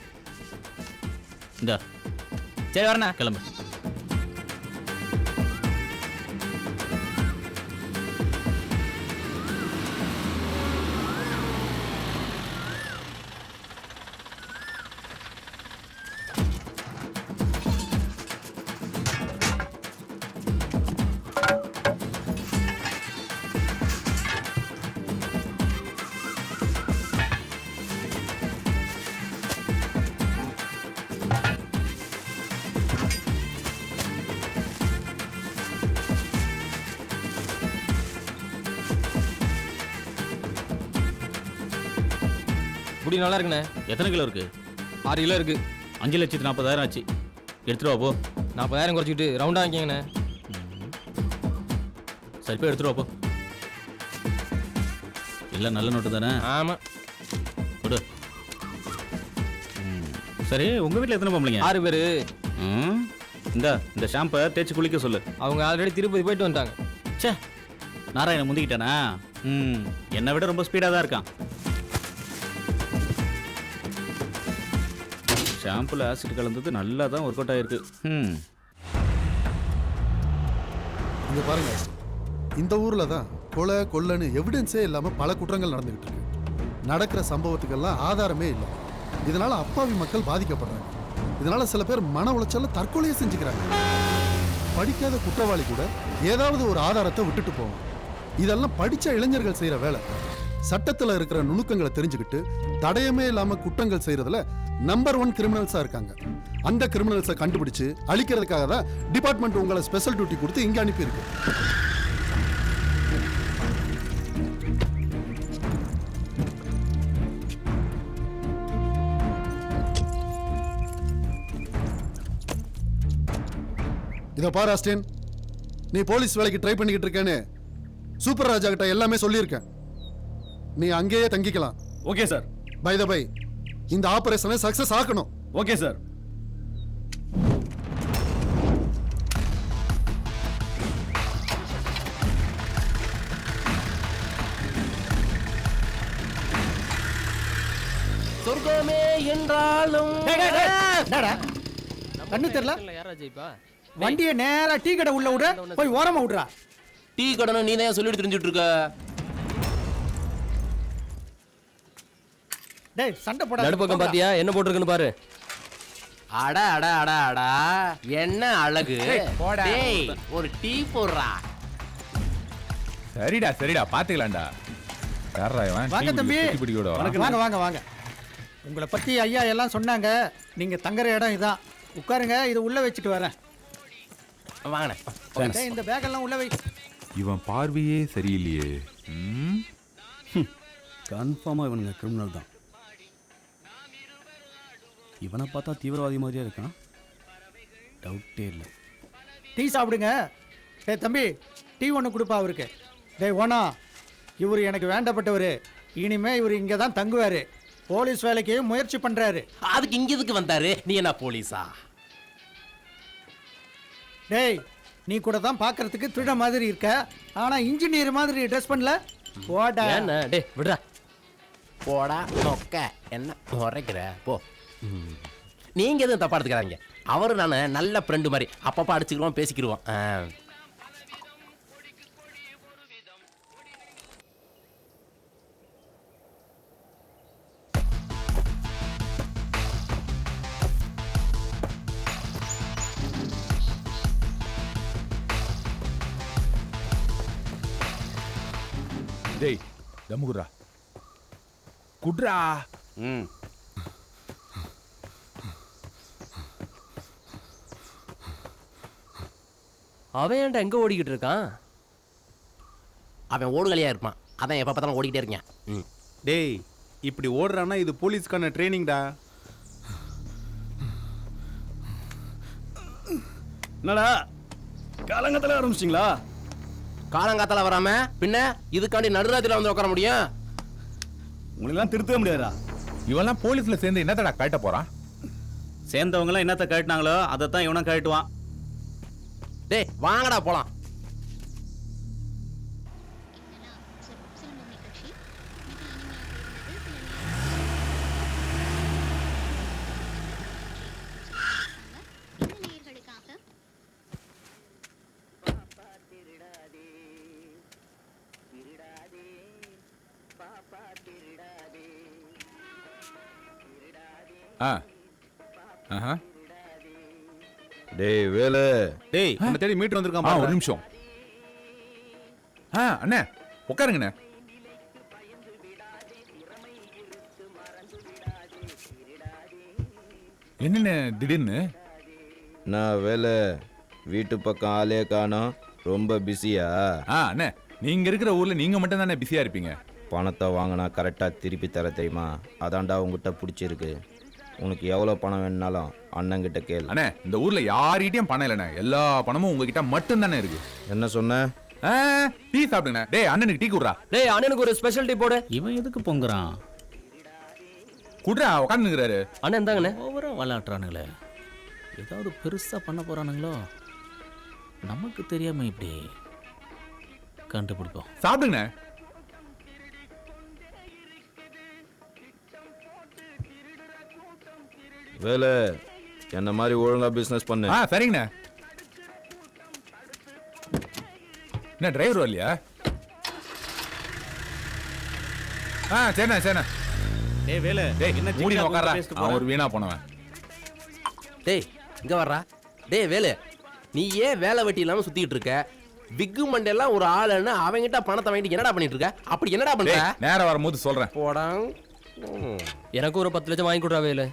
இந்த சரி வரண்ணா. கிளம்பு. குடி நல்லா இருக்குண்ணே. எத்தனை கிலோ இருக்கு? 6 கிலோ இருக்கு. 5,40,000 ஆச்சு. எடுத்துட்டு வா போ. 40,000 குறைச்சிக்கிட்டு ரவுண்டா வாங்கிக்கங்கண்ணே. சரி போய் எடுத்துட்டு வா போ. எல்லாம் நல்ல நோட்டு தானே? ஆமாம். கொடு. சரி உங்க வீட்டில் எத்தனை பொம்பளைங்க? 6 பேர். இந்த ஷாம்பை தேய்ச்சி குளிக்க சொல்லு. அவங்க ஆல்ரெடி திருப்பதி போயிட்டு வந்துட்டாங்க. சே நாராயணன் முந்திக்கிட்டானா? என்னை விட ரொம்ப ஸ்பீடாக தான் இருக்கான். ஷாம்பில் ஆசிட் கலந்தது நல்லா தான் ஒர்க் அவுட் ஆயிருக்கு. இங்க பாருங்க, இந்த ஊர்ல தான் கொலை கொள்ளைன்னு எவிடன்ஸே இல்லாம பல குற்றங்கள் நடந்துகிட்டு இருக்கு. நடக்கிற சம்பவத்துக்கெல்லாம் ஆதாரமே இல்லை. இதனால அப்பாவி மக்கள் பாதிக்கப்படுறாங்க. இதனால சில பேர் மன உளைச்சல்ல தற்கொலையை செஞ்சுக்கிறாங்க. படிக்காத குற்றவாளி கூட ஏதாவது ஒரு ஆதாரத்தை விட்டுட்டு போவோம். இதெல்லாம் படிச்ச இளைஞர்கள் செய்யற வேலை. சட்டத்துல இருக்கிற நுணுக்கங்களை தெரிஞ்சுக்கிட்டு தடயமே இல்லாம குற்றங்கள் செய்யறதுல நம்பர் 1 கிரிமினல்ஸா இருக்காங்க. அந்த கிரிமினல்ஸை கண்டுபிடிச்சு அழிக்கிறதுக்காக தான் டிபார்ட்மெண்ட் உங்களை ஸ்பெஷல் டியூட்டி கொடுத்து இங்க அனுப்பியிருக்கு. இதை பாரு ஆஸ்டின், நீ போலீஸ் வேலைக்கு ட்ரை பண்ணிக்கிட்டு இருக்கேன்னு சூப்பர் ராஜா கிட்ட எல்லாமே சொல்லியிருக்கேன். நீ அங்கேயே தங்கிக்கலாம். Okay sir. By the by, இந்த ஆபரேஷனை சக்சஸ் ஆக்கணும். Okay sir. சொர்க்கமே என்றாலும் கண்ணு தெரியல யாரா ஜெயிப்பா வண்டியை நேரா டீ கடை உள்ள விடுற, போய் ஓரமா விடுறா. டீ கடனை நீ தான் சொல்லிட்டு தெரிஞ்சுட்டு இருக்க. டேய் சண்டை போடாத. நடுப்பக்கம் பாத்தியா என்ன போட்டிருக்குன்னு பாரு. அட அட அட அடா என்ன அழகு. டேய் ஒரு டீ போடுறா. சரிடா சரிடா பாத்துக்கலாம்டா. யாரா இவன்? வாங்க தம்பி. வணக்கம். வாங்க வாங்க வாங்க. உங்களை பத்தி ஐயா எல்லாம் சொன்னாங்க. நீங்க தங்குற இடம் இதான். உட்காருங்க, இது உள்ள வச்சுட்டு வரேன். வாங்கண்ணே. இந்த பேக் எல்லாம் உள்ள வை. இவன் பார்வையே சரியில்லையே. கன்ஃபார்மாக இவனுங்க கிரிமினல் தான். இவனை பார்த்தா தீவிரவாதி மாதிரியே இருக்கான். டவுட்டே இல்லை. டீ சாப்பிடுங்க. டேய் தம்பி, டீ ஒன்று கொடுப்பா அவருக்கு. டேய் ஓனா, இவர் எனக்கு வேண்டப்பட்டவர். இனிமே இவர் இங்கே தான் தங்குவார். போலீஸ் வேலைக்கு முயற்சி பண்ணுறாரு. அதுக்கு இங்க எதுக்கு வந்தாரு? நீ என்ன போலீஸா? டேய் நீ கூட தான் பார்க்கறதுக்கு திருட மாதிரி இருக்க, ஆனால் இன்ஜினியர் மாதிரி ட்ரெஸ் பண்ணல. போடா. டேய் விடுறா. போடா நொக்க. என்ன முறைக்கிற போ. நீங்க எதுவும் தப்பா எடுத்துக்கிறாங்க. அவரு நான் நல்ல ஃப்ரெண்டு மாதிரி அப்பப்போ அடிச்சுக்கிறோம், பேசிக்கிடுவோம். டேய் தம்மு குட்ரா. குட்ரா. அவன் ஏன்டா எங்க ஓடிக்கிட்டு இருக்கான்? அவன் ஓடுகளையா இருப்பான். அதான் எப்போ பார்த்தாலும் ஓடிக்கிட்டே இருக்கேன். டேய் இப்படி ஓடுறான்னா இது போலீஸ்க்கான ட்ரைனிங்டா. என்னடா காலங்காத்தால ஆரம்பிச்சிட்டிங்களா? காலங்காத்தால வராம பின்ன இதுக்காண்டி நடுராத்திரில வந்து உட்கார முடியும்? உங்களெல்லாம் திருத்தவே முடியாதா? இவெல்லாம் போலீஸ்ல சேர்ந்து என்னத்தடா கட்ட போறான்? சேர்ந்தவங்கலாம் என்னத்தை கட்டினாங்களோ அதை தான் இவனும் கட்டுவான். டேய் வாங்கடா போலாம். டேய் வேலு. டேய் உன்னை தேடி மீட்டர் வந்திருக்கான். ஒரு நிமிஷம். அண்ணே உட்காருங்கண்ணே. என்னண்ணே திடீர்னு? நான் வேலை வீட்டு பக்கம் ஆளே காணோம். ரொம்ப பிஸியா? அண்ணே நீங்க இருக்கிற ஊர்ல நீங்க மட்டும் தானே பிஸியா இருப்பீங்க. பணத்தை வாங்கினா கரெக்டாக திருப்பி தர தெரியுமா? அதான்டா உங்ககிட்ட பிடிச்சிருக்கு. உனக்கு எவ்வளோ பணம் வேணுனாலும் அண்ணங்கிட்ட கேளு. அண்ணே இந்த ஊர்ல யார்கிட்டயும் பணம் இல்லைண்ணே. எல்லா பணமும் உங்ககிட்ட மட்டும் தானே இருக்கு. என்ன சொன்ன? டீ சாப்பிடுங்க. டேய் அண்ணனுக்கு டீ குடுறா. டேய் அண்ணனுக்கு ஒரு ஸ்பெஷல் டீ போடு. இவன் எதுக்கு பொங்குறான்? குடுறா உட்காந்துக்கிறாரு. அண்ணன் இருந்தாங்கண்ணே. ஓவரா விளையாட்டுறானுங்களே. ஏதாவது பெருசா பண்ண போறானுங்களோ? நமக்கு தெரியாம இப்படி கண்டுபிடிப்போம். சாப்பிடுங்க. வேலை என்ன மாதிரி ஒழுங்கா பிசினஸ் பண்ணு. சரிங்கண்ணே. என்ன டிரைவர் வரலையா? சரிண்ணா சரிண்ணா. டேய் வேலை என்ன மூடி உட்கார்றா. அவன் ஒரு வீணா போனவன். டேய் இங்க வர்றா. டேய் வேலு, நீ ஏன் வேலை வெட்டி இல்லாம சுத்திட்டு இருக்க? பிக்கு மண்டெல்லாம் ஒரு ஆளுன்னு அவங்கிட்ட பணத்தை வாங்கிட்டு என்னடா பண்ணிட்டு இருக்க? அப்படி என்னடா பண்ற? நேரம் வரும்போது சொல்றேன். போடா. எனக்கு ஒரு 10 லட்சம் வாங்கி கொடுறா வேலு.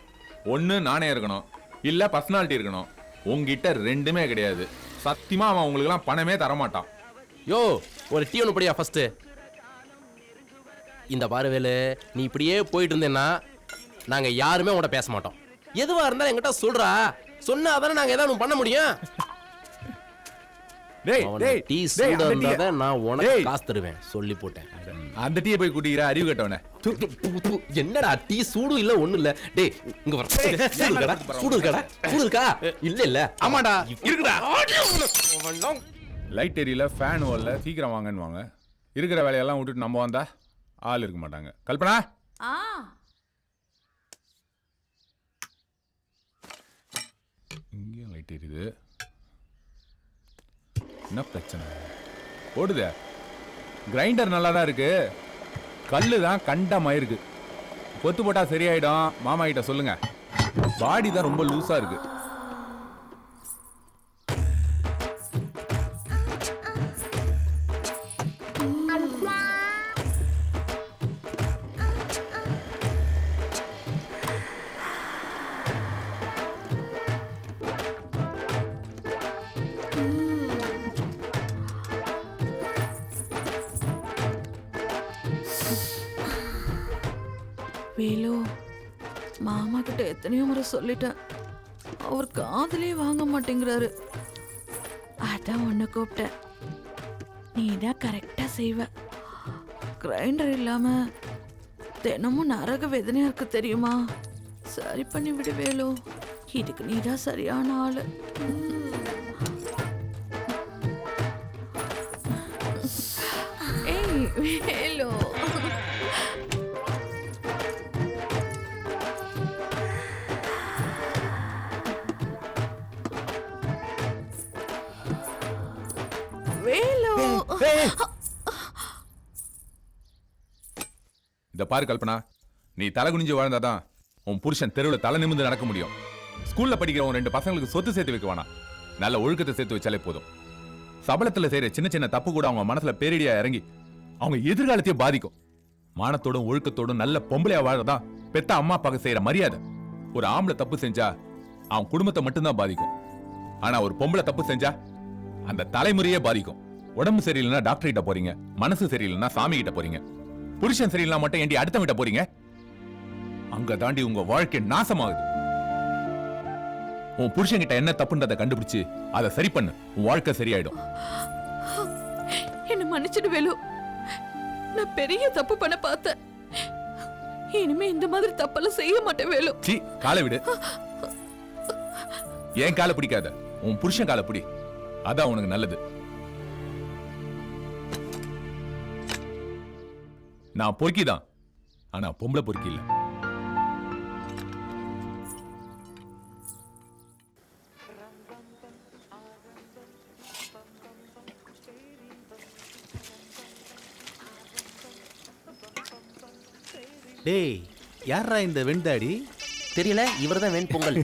ஒண்ணு நானே இருக்கணும், இல்ல பர்சனாலிட்டி இருக்கணும். உங்ககிட்ட ரெண்டுமே கிடையாது. சத்தியமா அவன் உங்களுக்கு எல்லாம் பணமே தரமாட்டான். யோ ஒரு டீ ஒன்று படியா ஃபர்ஸ்ட். இந்த பாரு வேலு, நீ இப்படியே போயிட்டு இருந்தேன்னா நாங்க யாருமே உன்கிட்ட பேச மாட்டோம். எதுவா இருந்தாலும் என்கிட்ட சொல்றா. சொன்னா தானே நாங்க ஏதாவது பண்ண முடியும். டீ சூடாக நான் உனக்கு காசு தருவேன் சொல்லி போட்டேன். அந்த டீயை போய் குடிக்கிற அறிவு கட்டவனே. என்னடா டீ சூடு இல்ல ஒண்ணு இல்ல. டேய் இங்க வர. சூடு இருக்கடா. சூடு இருக்கா? இல்ல இல்ல. ஆமாடா இருக்குடா. லைட் எரியல, ஃபேன் ஓடல, சீக்கிரம் வாங்கன்னு வாங்க. இருக்கிற வேலையெல்லாம் விட்டுட்டு நம்ம வந்தா ஆள் இருக்க மாட்டாங்க. கல்பனா லைட் எரியுது. என்ன பிரச்சனை? ஓடுதே. கிரைண்டர் நல்லா தான் இருக்கு, கல்லு தான் கண்டமாயிருக்கு. கொத்து போட்டா சரியாயிடும். மாமா கிட்ட சொல்லுங்க. பாடி தான் ரொம்ப லூஸா இருக்கு. வேலு, மாமா கிட்ட எத்தனையோ முறை சொல்லிட்டேன், அவர் காதலே வாங்க மாட்டேங்கிறாரு. அதான் உன்னை கூப்பிட்டேன், நீ தான் கரெக்டா செய்வ. கிரைண்டர் இல்லாம தினமும் நரக வேதனையா இருக்கு தெரியுமா? சரி பண்ணி விடு வேலு, இதுக்கு நீ தான் சரியான ஆளு. ஏய் வேலு, இந்த பாரு கல்பனா, நீ தலை குனிஞ்சு வாழ்ந்தாதான் உன் புருஷன் தெருவில் தலை நிமிர்ந்து நடக்க முடியும். ஸ்கூல்ல படிக்கிற உன் 2 பசங்களுக்கு சொத்து சேர்த்து வைக்க வேணாம், நல்ல ஒழுக்கத்தை சேர்த்து வச்சாலே போதும். சபலத்துல செய்யற சின்ன சின்ன தப்பு கூட அவங்க மனசுல பேரிடியா இறங்கி அவங்க எதிர்காலத்தையே பாதிக்கும். மானத்தோடும் ஒழுக்கத்தோடும் நல்ல பொம்பளையா வாழதான் பெத்த அம்மா அப்பாவுக்கு செய்யற மரியாதை. ஒரு ஆம்பளை தப்பு செஞ்சா அவன் குடும்பத்தை மட்டும்தான் பாதிக்கும், ஆனா ஒரு பொம்பளை தப்பு செஞ்சா அந்த தலைமுறையே பாதிக்கும். உடம்பு சரியில்லைன்னா டாக்டர் கிட்ட போறீங்க, மனசு சரியில்லைன்னா சாமி கிட்ட போறீங்க, புருஷன் சரியில்லை மட்டும் ஏண்டி அடுத்த விட்ட போறீங்க? அங்க தாண்டி உங்க வாழ்க்கை நாசமாகுது. உன் புருஷன் கிட்ட என்ன தப்புன்றதை கண்டுபிடிச்சு அதை சரி பண்ணு, உன் வாழ்க்கை சரியாயிடும். என்ன மன்னிச்சிடு வேலு, நான் பெரிய தப்பு பண்ண பார்த்தேன். இனிமே இந்த மாதிரி தப்பெல்லாம் செய்ய மாட்டேன் வேலு. சீ, காலை விடு. ஏன் காலை பிடிக்காத, உன் புருஷன் காலை பிடி, அதான் உனக்கு நல்லது. நான் பொறுக்கிதான், ஆனா பொம்பளை பொறுக்கி இல்ல. டேய், யாரா இந்த வெண்தாடி? தெரியல, இவர்தான் வெண் பொங்கல்.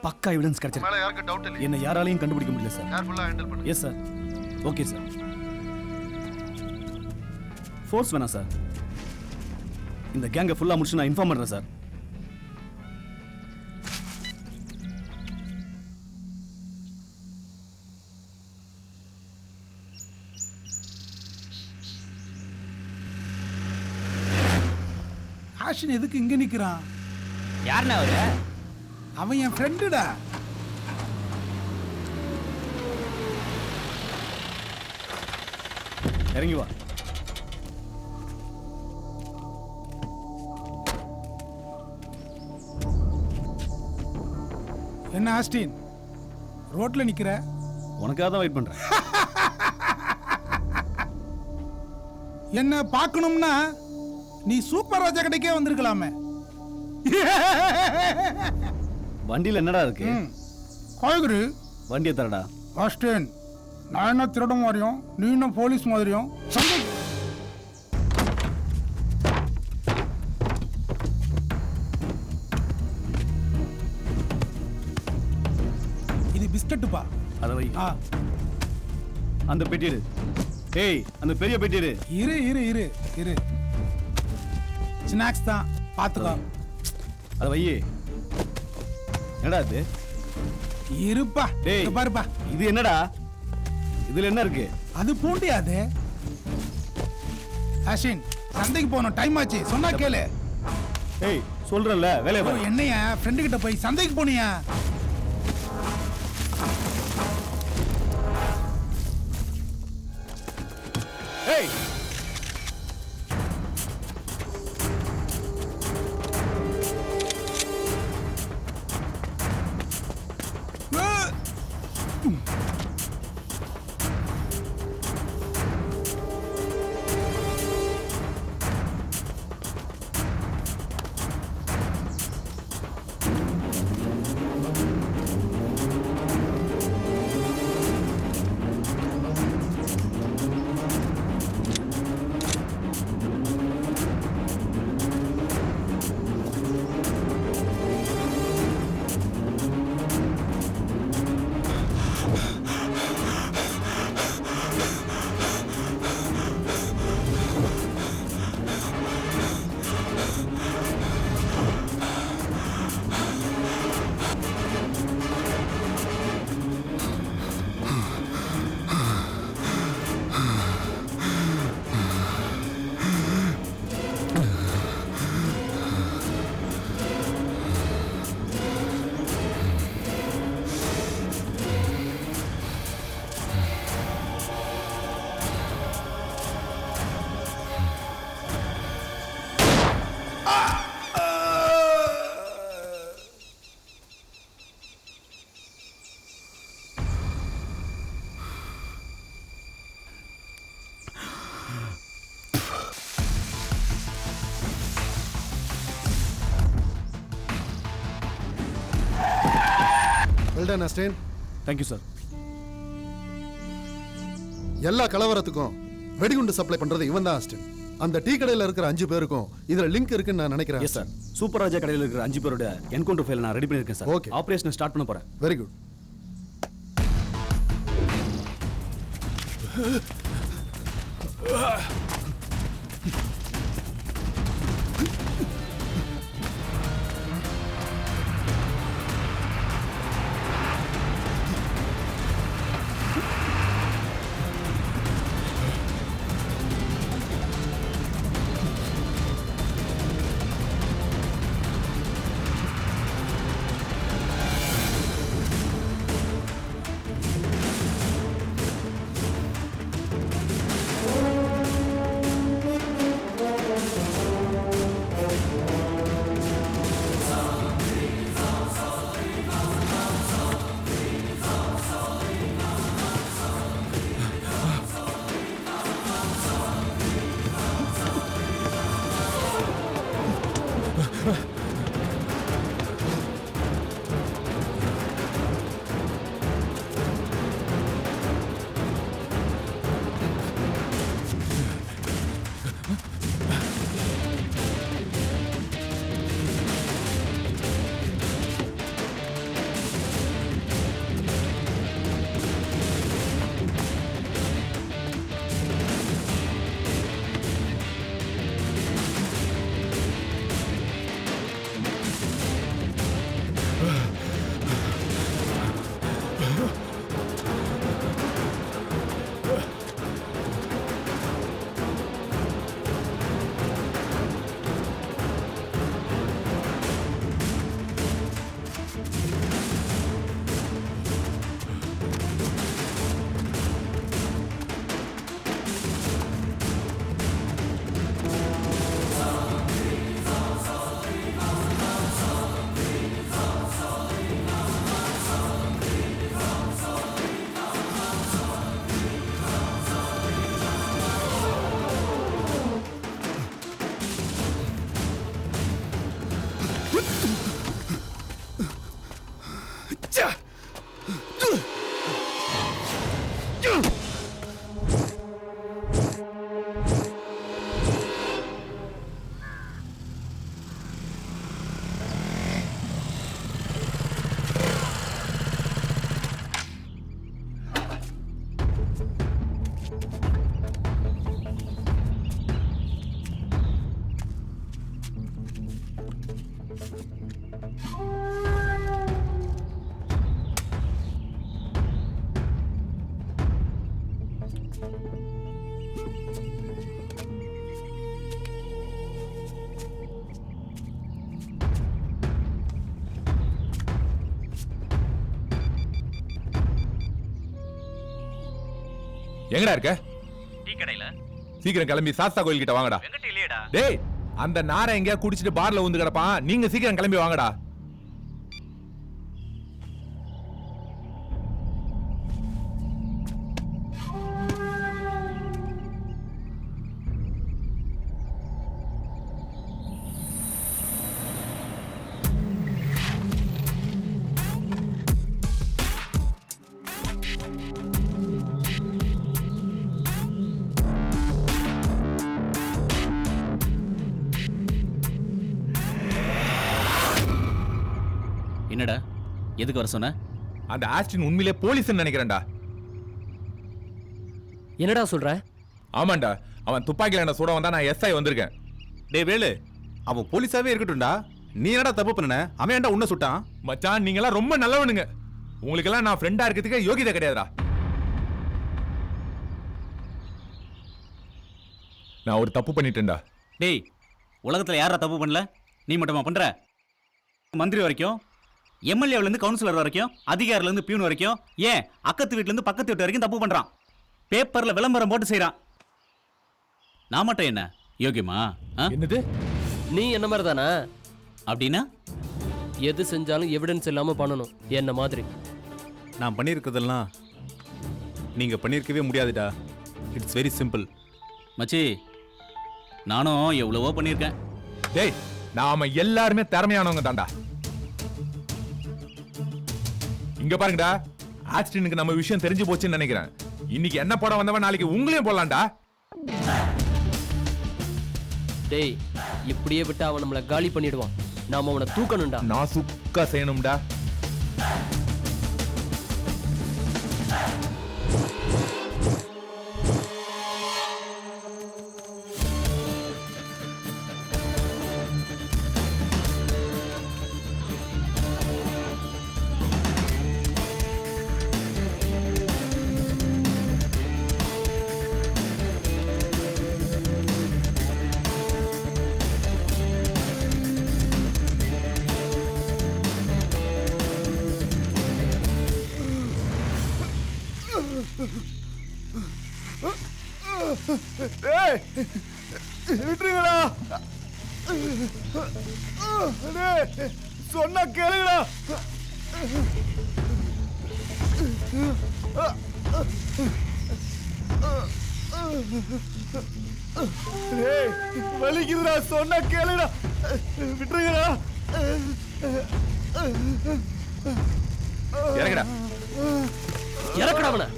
பக்கா எவிடன்ஸ் கிடைச்சிருக்கு. மேல யாருக்கு டவுட் இல்ல? என்ன யாராலையும் கண்டுபிடிக்க முடியல சார். கேர்ஃபுல்லா ஹேண்டில் பண்ணுங்க. Yes sir. Okay sir. Force வேணாம் சார். இந்த கேங்கை ஃபுல்லா முடிச்சு நான் இன்ஃபார்ம் பண்றேன் சார். ஆஷின் எதுக்கு இங்க நிக்கிறான்? யாருண்ணா அவரு? அவன் என் ஃப்ரெண்டுடா. இறங்கி வா. என்ன ஆஸ்டின், ரோட்ல நிக்கிற? உனக்காக தான் வெயிட் பண்றேன். என்ன பார்க்கணும்னா நீ சூப்பர் ராஜா கடைக்கே வந்திருக்கலாமே. வண்டியில என்னடா இருக்கு? காய்கறி. வண்டியை தரடா. ஆஸ்டின், நான் என்ன திருட மாதிரியும் நீ என்ன போலீஸ் மாதிரியும்? இது பிஸ்கட்டுப்பா. அதை வை. அந்த பெட்டி எடு. ஏய், அந்த பெரிய பெட்டி எடு. இரு இரு இரு இரு. ஸ்நாக்ஸ் தான், பாத்துக்கோ. அதை வை. என்னடா இது? இருப்பா. டேய் பாருப்பா. இது என்னடா? இதுல என்ன இருக்கு? அது பூண்டி. அது ஆஷின், சந்தைக்கு போகணும், டைம் ஆச்சு. சொன்னா கேளு. ஏய், சொல்றேன்ல, வேலைய பாரு. என்னையா ஃப்ரெண்டு கிட்ட போய் சந்தைக்கு போனியா? ஏய், வெல் டன் அஸ்டேன். Thank you sir. எல்லா கலவரத்துக்கும் வெடிகுண்டு சப்ளை பண்றது இவன் தான் அஸ்டேன். அந்த டீ கடையில் இருக்கிற 5 பேருக்கும் இதுல லிங்க் இருக்குன்னு நான் நினைக்கிறேன். Yes sir. சூப்பர் ராஜா கடையில் இருக்கிற 5 பேரோட என்கவுண்டர் ஃபைல் நான் ரெடி பண்ணியிருக்கேன் சார். ஓகே. ஆபரேஷனை ஸ்டார்ட் பண்ண போறேன். Very good. எங்கடா இருக்க? டீ கடையில. சீக்கிரம் கிளம்பி சாஸ்தா கோயில் கிட்ட வாங்கடா. எங்கட்ட இல்லையடா. டேய், அந்த நாரை எங்கயா குடிச்சிட்டு பார்ல வந்து கிடப்பான். நீங்க சீக்கிரம் கிளம்பி வாங்கடா. என்னடா எதுக்கு வர சொன்ன? அந்த ஆஸ்டின் உண்மையிலே போலீஸ்னு நினைக்கிறேன்டா. என்னடா சொல்ற? ஆமாண்டா, அவன் துப்பாக்கில என்ன சுட வந்தா நான் எஸ்ஐ வந்திருக்கேன். டேய் வேலு, அவன் போலீஸாவே இருக்கட்டும்டா. நீ என்னடா தப்பு பண்ணன? அவன் ஏன்டா உன்னை சுட்டான்? மச்சான், நீங்க எல்லாம் ரொம்ப நல்லவனுங்க. உங்களுக்கு எல்லாம் நான் ஃப்ரெண்டா இருக்கிறதுக்கு யோகிதை கிடையாதுடா. நான் ஒரு தப்பு பண்ணிட்டேன்டா. டேய், உலகத்துல யாரா தப்பு பண்ணல? நீ மட்டுமா பண்ற? மந்திரி வரைக்கும், எம்எல்ஏல இருந்து கவுன்சிலர் வரைக்கும், அதிகாரில இருந்து பியூன் வரைக்கும், ஏன் அக்கத்து வீட்ல இருந்து பக்கத்து வீட்டு வரைக்கும் தப்பு பண்றான். பேப்பர்ல விளம்பரம் போட்டு செய்யறான். நான் மட்டும் என்ன யோகியமா? என்னது? நீ என்ன மாதிரி தானே? அப்படின்னா எது செஞ்சாலும் எவிடன்ஸ் இல்லாம பண்ணணும் என்ன மாதிரி. நான் பண்ணியிருக்கிறதெல்லாம் நீங்க பண்ணியிருக்கவே முடியாதுடா. It's very simple. மச்சி, நானும் எவ்வளவோ பண்ணியிருக்கேன். டேய், நாம எல்லாருமே திறமையானவங்க தான்டா. இங்க பாருங்கடா, ஆக்சிடென்ட்க்கு நம்ம விஷயம் தெரிஞ்சு போச்சுன்னு நினைக்கிறேன். இன்னைக்கு என்ன படம் வந்தவன் நாளைக்கு உங்களையும் போடலாம்டா. டேய், இப்படியே விட்டு அவன் நம்மள காலி பண்ணிடுவான். நாம அவனை தூக்கணும்டா. நான் சுக்கா செய்யணும்டா. விட்டுருங்களா, சொன்னா கேளுங்களா. வலிக்குதுடா, சொன்னா கேளுடா, விட்டுருங்களா. இறக்கடா அவனை.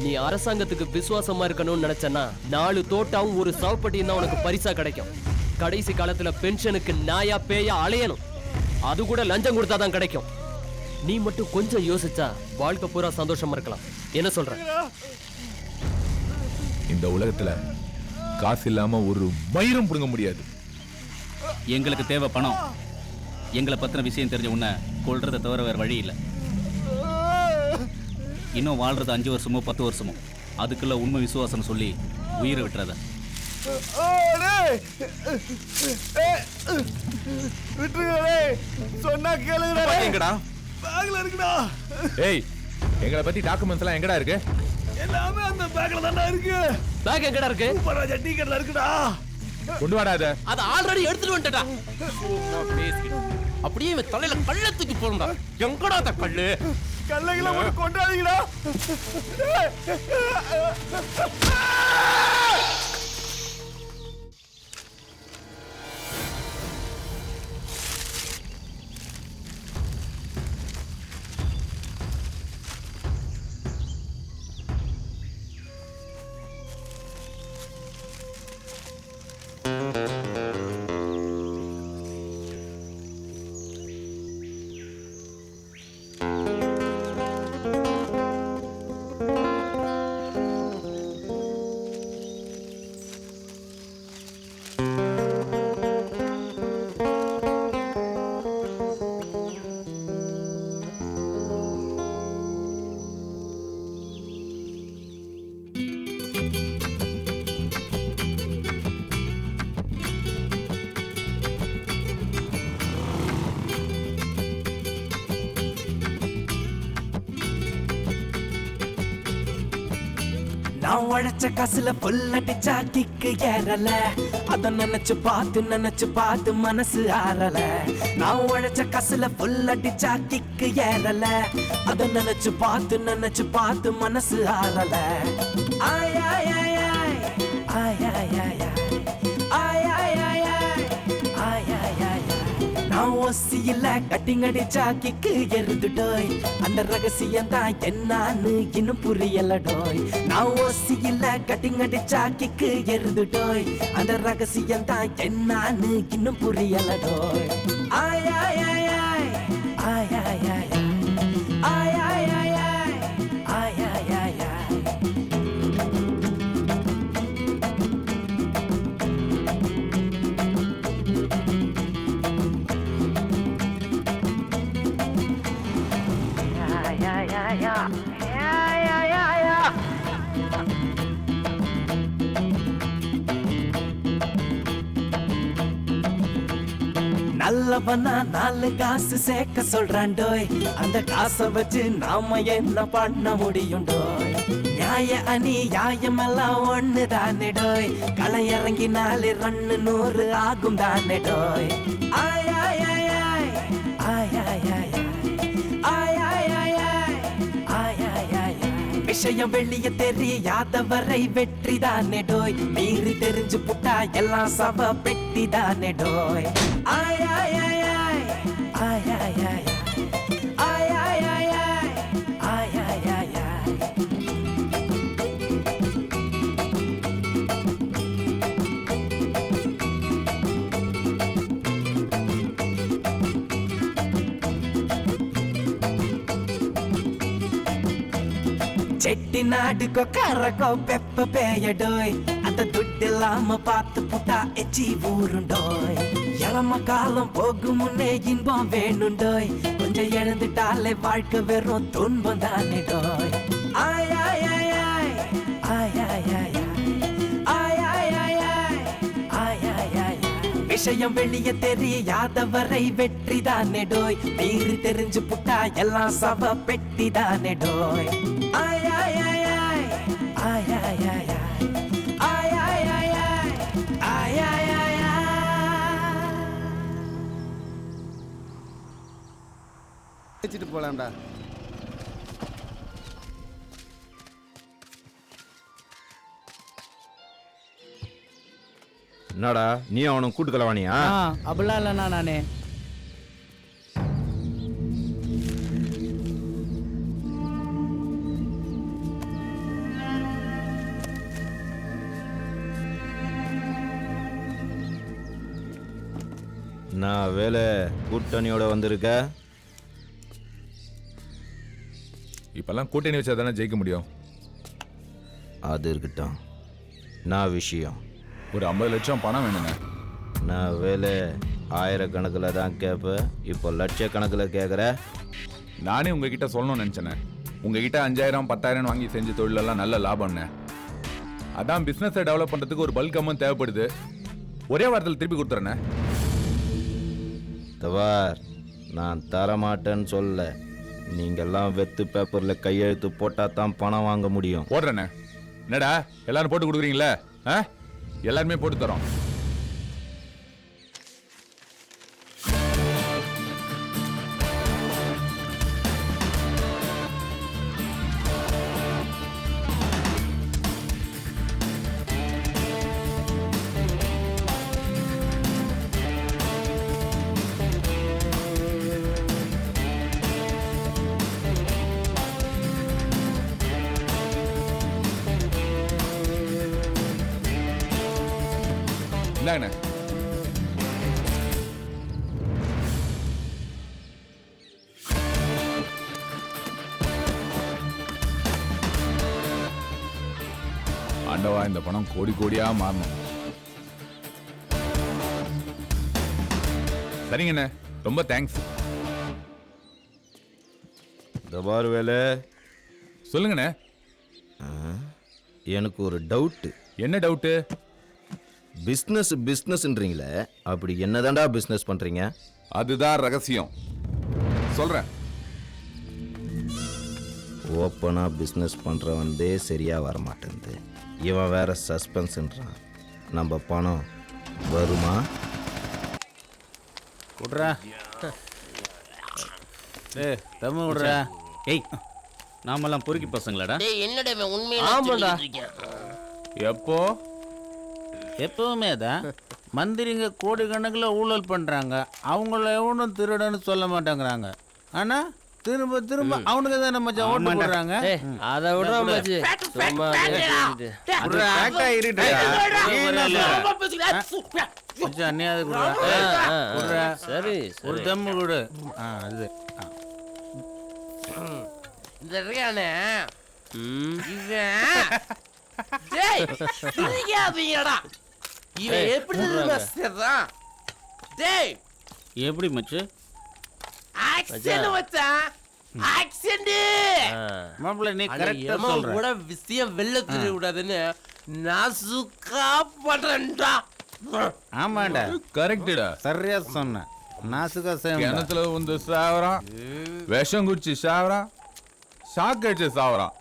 நீ அரசாங்கத்துக்கு விசுவாசமா இருக்கணும்னு நினைச்சனா 4 தோட்டாவும் ஒரு சவப்பட்டியும் தான் உனக்கு பரிசா கிடைக்கும். கடைசி காலத்துல பென்ஷனுக்கு நாயா பேயா அலையணும். அது கூட லஞ்சம் கொடுத்தாதான் கிடைக்கும். நீ மட்டும் கொஞ்சம் யோசிச்சா வாழ்க்கை பூரா சந்தோஷமா இருக்கலாம். என்ன சொல்ற? இந்த உலகத்துல காசு இல்லாம ஒரு மயிரும் புடுங்க முடியாது. எங்களுக்கு தேவை பணம். எங்களை பத்தின விஷயம் தெரிஞ்ச உன்னை கொல்றதை தவிர வேற வழி இல்லை. இன்னும் வாழ்றது 5 வருஷமோ 10 வருஷமோ, அதுக்குள்ள உண்மை விசுவாசம் சொல்லி உயிரை விட்டுறத. சொன்னா கேளுங்கடா. எங்கடா பேக்ல இருக்குடா. ஏய், எங்களை பத்தி டாக்குமெண்ட்ஸ் எல்லாம் எங்கடா இருக்கு? எல்லாமே அந்த பேக்ல தான்டா இருக்கு. பேக் எங்கடா இருக்கு? சூப்பராஜா டீ கடைல இருக்குடா. கொண்டு வாடா அத. அது ஆல்ரெடி எடுத்துட்டு வந்துட்டடா. அப்படியே இவன் தலையில கல்ல தூக்கி போடுடா. எங்கடா அந்த கல்லு? கல்லைகளை மட்டும் கொண்டாதீங்கடா. நான் உழைச்ச காசுல புல்லடிச்சா கிக்கு ஏறல. அத நினைச்சு பார்த்து மனசு ஆறல. நான் உழைச்ச காசுல புல்லடிச்சா கிக்கு ஏறல. அத நினைச்சு பார்த்து மனசு ஆறல. ஆய் ஆய் ஆய் ஆய் ஆய் ஆய் ஆய் ஆய் ஆய் ஆய் ஆய் ஆய் ஆய். நான் ஒசியில கட்டிங் அடிச்சா கிக்கு எருதுடோய். அந்த ரகசியம் தான் என்னான்னு இன்னும் புரியலடோய். நான் ஒசியில கட்டிங் அடிச்சா கிக்கு எருதுடோய். அந்த ரகசியம் தான் என்னான்னு இன்னும் புரியலடோய். ஆய் ஆய் ஆய் ஆய் ஆய் ஆய் ஆய் ஆய் ஆய் ஆய் ஆய் ஆய் ஆய் ஆய். நல்லவனா 4 காசு சேர்க்க சொல்றான்டோய். அந்த காசை வச்சு நாம என்ன பண்ண முடியும் டோய். நியாய அநியாயம் எல்லாம் ஒண்ணு தானே டோய். களை இறங்கினாலே 2 100 ஆகும் தானே டோய். ஆய் ஆய் ஆய் ஆய் ஆய் ஆய் ஆய் ஆய் ஆய் ஆய் ஆய் ஆய் ஆய். விஷயம் வெளிய தெரியாதவரை வெற்றி தானே டோய். மீறி தெரிஞ்சு புட்டா எல்லாம் சவ பெட்டி தானே டோய். ஆய் ஆய் ஆய் ஆய் ஆய் ஆய் ஆய் ஆய் ஆய் ஆய் செட்டி நாடு கொக்கரக்கோ பெப்ப பேயடோய் அந்த துட்டு இல்லாம பார்த்து புட்டா எச்சி ஊருண்டோய் இளம காலம் போகும் முன்னே இன்பம் வேணுண்டோய் கொஞ்சம் எழுந்துட்டாலே வாழ்க்கை வெறும் துன்பம் தானேடோய் ஆய் ஆய் ஆய் ஆய் ஆய் ஆய் ஆய் ஆய் ஆய் ஆய் ஆய் ஆய் ஆய் விஷயம் வெளிய தெரியாதவரை வெற்றி தானேடோய் மீறி தெரிஞ்சு புட்டா எல்லாம் சவ பெட்டி தானேடோய் ஆய் ஆய் ஆய் ஆய் ஆய் ஆய் ஆய் ஆய் ஆய் ஆய் ஆய் ஆய் ஆய் வச்சுட்டு போலாம்டா. என்னடா நீ அவனும் கூட்டு கலவானியா? அப்படிலாம் இல்லைண்ணா நானே. நான் வேலை கூட்டணியோட வந்திருக்க. இப்பெல்லாம் கூட்டணி வச்சா தானே ஜெயிக்க முடியும். அது இருக்கட்டும், நான் விஷயம் ஒரு 50 லட்சம் பணம் வேணுங்க. நான் வேலை ஆயிரக்கணக்கில் தான் கேட்பேன், இப்போ லட்சக்கணக்கில் கேட்குற. நானே உங்ககிட்ட சொல்லணும்னு நினச்சேனே. உங்ககிட்ட 5000 10,000 வாங்கி செஞ்ச தொழிலெல்லாம் நல்ல லாபம்னே. அதான் பிஸ்னஸை டெவலப் பண்ணுறதுக்கு ஒரு பல்க் அமௌண்ட் தேவைப்படுது. ஒரே வாரத்தில் திருப்பி கொடுத்துறேண்ணே. தவார், நான் தரமாட்டேன்னு சொல்ல. நீங்கள்லாம் வெத்து பேப்பரில் கையெழுத்து போட்டால் தான் பணம் வாங்க முடியும். போடுறேண்ணே. என்னடா எல்லாரும் போட்டு கொடுக்குறீங்களே? ஆ, எல்லாருமே போட்டு தரோம். இந்தாங்கண்ணே. ஆண்டவா, இந்த பணம் கோடி கோடியா மாறணும். சரிங்கண்ணே, ரொம்ப தேங்க்ஸ். தபார் வேலை சொல்லுங்கண்ணே. எனக்கு ஒரு டவுட்டு. என்ன டவுட்டு? பிஸ்னஸ்ன்றீங்களே, அப்படி என்னதான்டா பிஸ்னஸ் பண்றீங்க? அதுதான் ரகசியம், சொல்றேன். ஓப்பனா பிஸ்னஸ் பண்றவன்தே சரியா வர மாட்டேங்குது. இவன் வேற சஸ்பென்ஸ்ன்றான். நம்ம பணம் வருமா? விட்றா. ஏய் தம்மு விட்றா. ஏய், நாமெல்லாம் பொறுக்கி பசங்களாடா. என்னடா உண்மையில எப்போ? எப்பவுமே தான் மந்திரிங்க கோடிக்கணக்கில் ஊழல் பண்ணுறாங்க. அவங்கள எவனும் திருடன்னு சொல்ல மாட்டேங்கிறாங்க. ஆனால் திரும்ப திரும்ப அவனுக்கு தான் நம்ம ஓட்டு போடுறாங்க. அதை விட சரி ஒரு தம்மு கொடு. அது இந்த இருக்கானே இவன் இவன் எப்படி சேர்றான்? டேய் எப்படி மச்சு? ஆக்சென்ட் வச்சான். ஆக்சென்ட் மாப்ள, நீ கரெக்ட்டா சொல்ற. கூட விஷயம் வெல்ல தெரிய கூடாதுன்னு நான் சுக்கா பண்றேன்டா. ஆமாடா, கரெக்டா, சரியா சொன்ன. நாசுகா சேம். கிணத்துல வந்து சாவறான், விஷம் குச்சி சாவறான், ஷாக் அடிச்சு சாவறான்.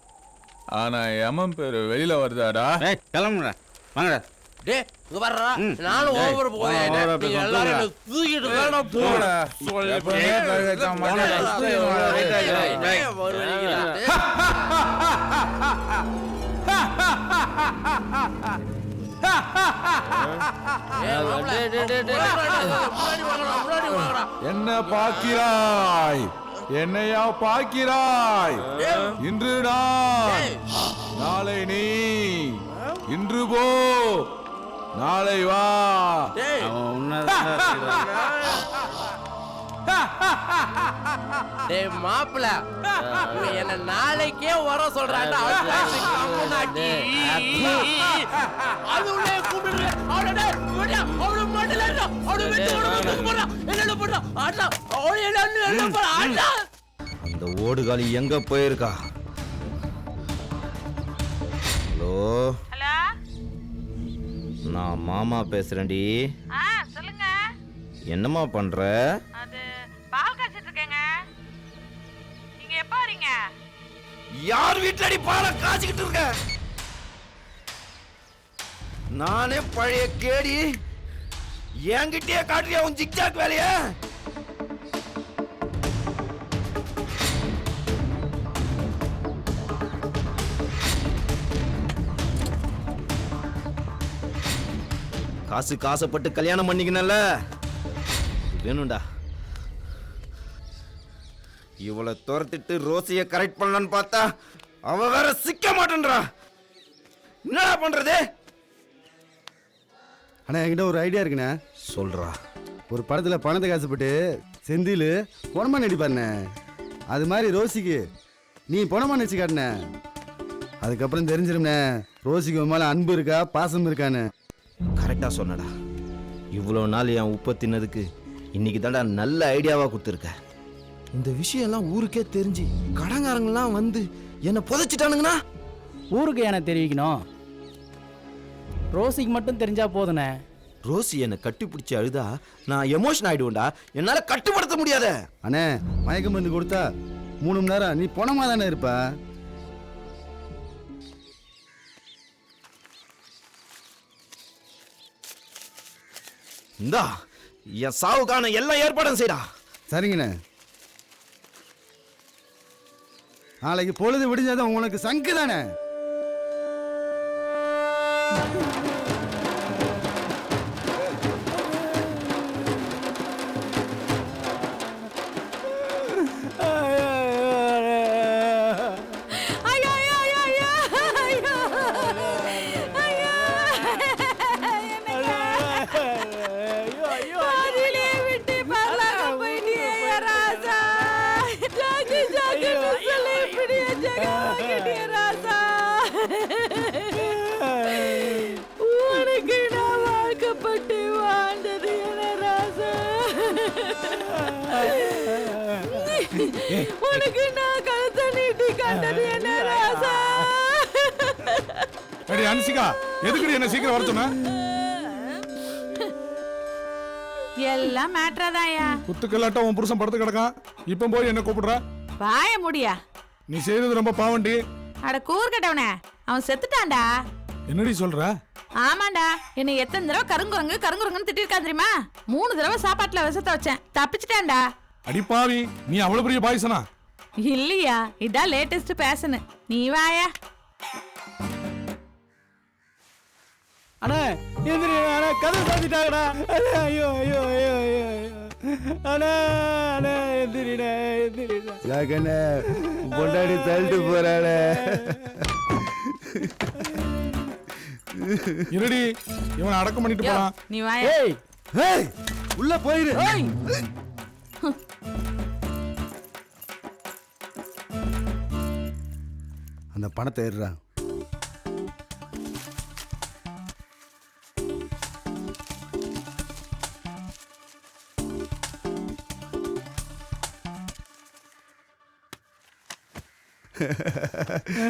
ஆனா எமன் பேரு வெளியில வருதாடா. கிளம்புறா, வாங்கடா. டேய் இங்க வர்றா. நானும் ஓவர் போறேன். நீங்க எல்லாரும் தூக்கிட்டு வேணா போடா. சொல்லி என்ன பார்க்கிறாய்? என்னையா பார்க்கிறாய்? இன்று நான், நாளை நீ. இன்று போ, நாளை வா. டேய் மாப்பிள என்ன நாளைக்கே வர சொல்றாங்க. அந்த ஓடுகாலி எங்க போயிருக்கா? ஹலோ, நான் மாமா பேசுறேன்டி. சொல்லுங்க. என்னம்மா பண்ற? அது பால் காய்ச்சிட்டு இருக்கேங்க. நீங்க எப்ப வரீங்க? யார் வீட்டுலடி பாலை காய்ச்சிக்கிட்டு இருக்க? நானே பழைய கேடி என்கிட்டயே காட்டுறியா உன் ஜிக்ஜாக் வேலைய? காசு காசப்பட்டு கல்யாணம் பண்ணிக்கணும்ல, வேணும்டா. இவளை துரத்திட்டு ரோசிய கரெக்ட் பண்ணலான்னு பார்த்தா அவ வேற சிக்க மாட்டேன்றா. என்னடா பண்றது? அண்ணா என்கிட்ட ஒரு ஐடியா இருக்குண்ணே. சொல்றா. ஒரு படத்தில் பணத்தை காசுப்பட்டு செந்தில் பொணமா நடிப்பாருண்ணே. அது மாதிரி ரோசிக்கு நீ பொணமா நடிச்சு காட்டுன. அதுக்கப்புறம் தெரிஞ்சிரும்ண்ணே ரோசிக்கு உன் மேலே அன்பு இருக்கா பாசம் இருக்கான்னு. கரெக்டா சொன்னடா. இவ்வளோ நாள் என் உப்பை தின்னதுக்கு இன்னைக்கு தாண்டா நல்ல ஐடியாவா கொடுத்துருக்க. இந்த விஷயம் எல்லாம் ஊருக்கே தெரிஞ்சு கடங்காரங்கெல்லாம் வந்து என்னை புதைச்சிட்டானுங்கண்ணா. ஊருக்கு எனக்கு தெரிவிக்கணும். ரோசிக்கு மட்டும் தெரிஞ்சா போதுனே. ரோசி என்னை கட்டி பிடிச்சி அழுதா நான் எமோஷன் ஆயிடுவேன்டா. என்னால கட்டுப்படுத்த முடியாத. அண்ணே மயக்க மருந்து கொடுத்தா 3 மணி நேரம் நீ பொணமா தானே இருப்ப. இந்தா என் சாவுக்கான எல்லா ஏற்பாடும் செய்டா. சரிங்கண்ணே. நாளைக்கு பொழுது விடிஞ்சாதான் உனக்கு சங்கு தானே. உனக்கு நான் வாழ்க்கப்பட்டு வாழ்ந்தது என்ன ராசா? உனக்கு நான் கழுத்தை நீட்டி கண்டது என்ன ராசா? அடி அன்சிகா, எதுக்குடி என்ன சீக்கிரம் வர சொன்ன? எல்லாம் மேட்ராதாயா. குத்துக்கல்லாட்டம் உன் புருஷன் படுத்து கிடக்கான். இப்போ போய் என்ன கூப்பிடுற? வாய முடியா. நீ செய்தது ரொம்ப பாவண்டி. அட கூர்கட்டவனே, அவன் செத்துட்டான்டா. என்னடி சொல்ற? ஆமாண்டா, என்னை எத்தனை தடவை கருங்குரங்குன்னு திட்டிருக்கான் தெரியுமா? 3 தடவை சாப்பாட்டுல விஷத்தை வச்சேன், தப்பிச்சிட்டான்டா. அடிப்பாவி, நீ அவ்வளவு பெரிய பாய்சனா? இல்லையா, இதான் லேட்டஸ்ட் பேஷன். நீ வாயா. அண்ணா எந்திரி அண்ணா, கதை சாத்திட்டாங்கடா. ஐயோ ஐயோ ஐயோ ஐயோ அண்ணா அண்ணா எந்திரிடா எந்திரிடா. ஜாக்கண்ணே பொண்டாடி தள்ளிட்டு போறாளே. இருடி, இவனை அடக்கம் பண்ணிட்டு போறான். நீ வாயா. ஏய் ஏய் உள்ள போயிரு. அந்த பணத்தை ஏறுறா.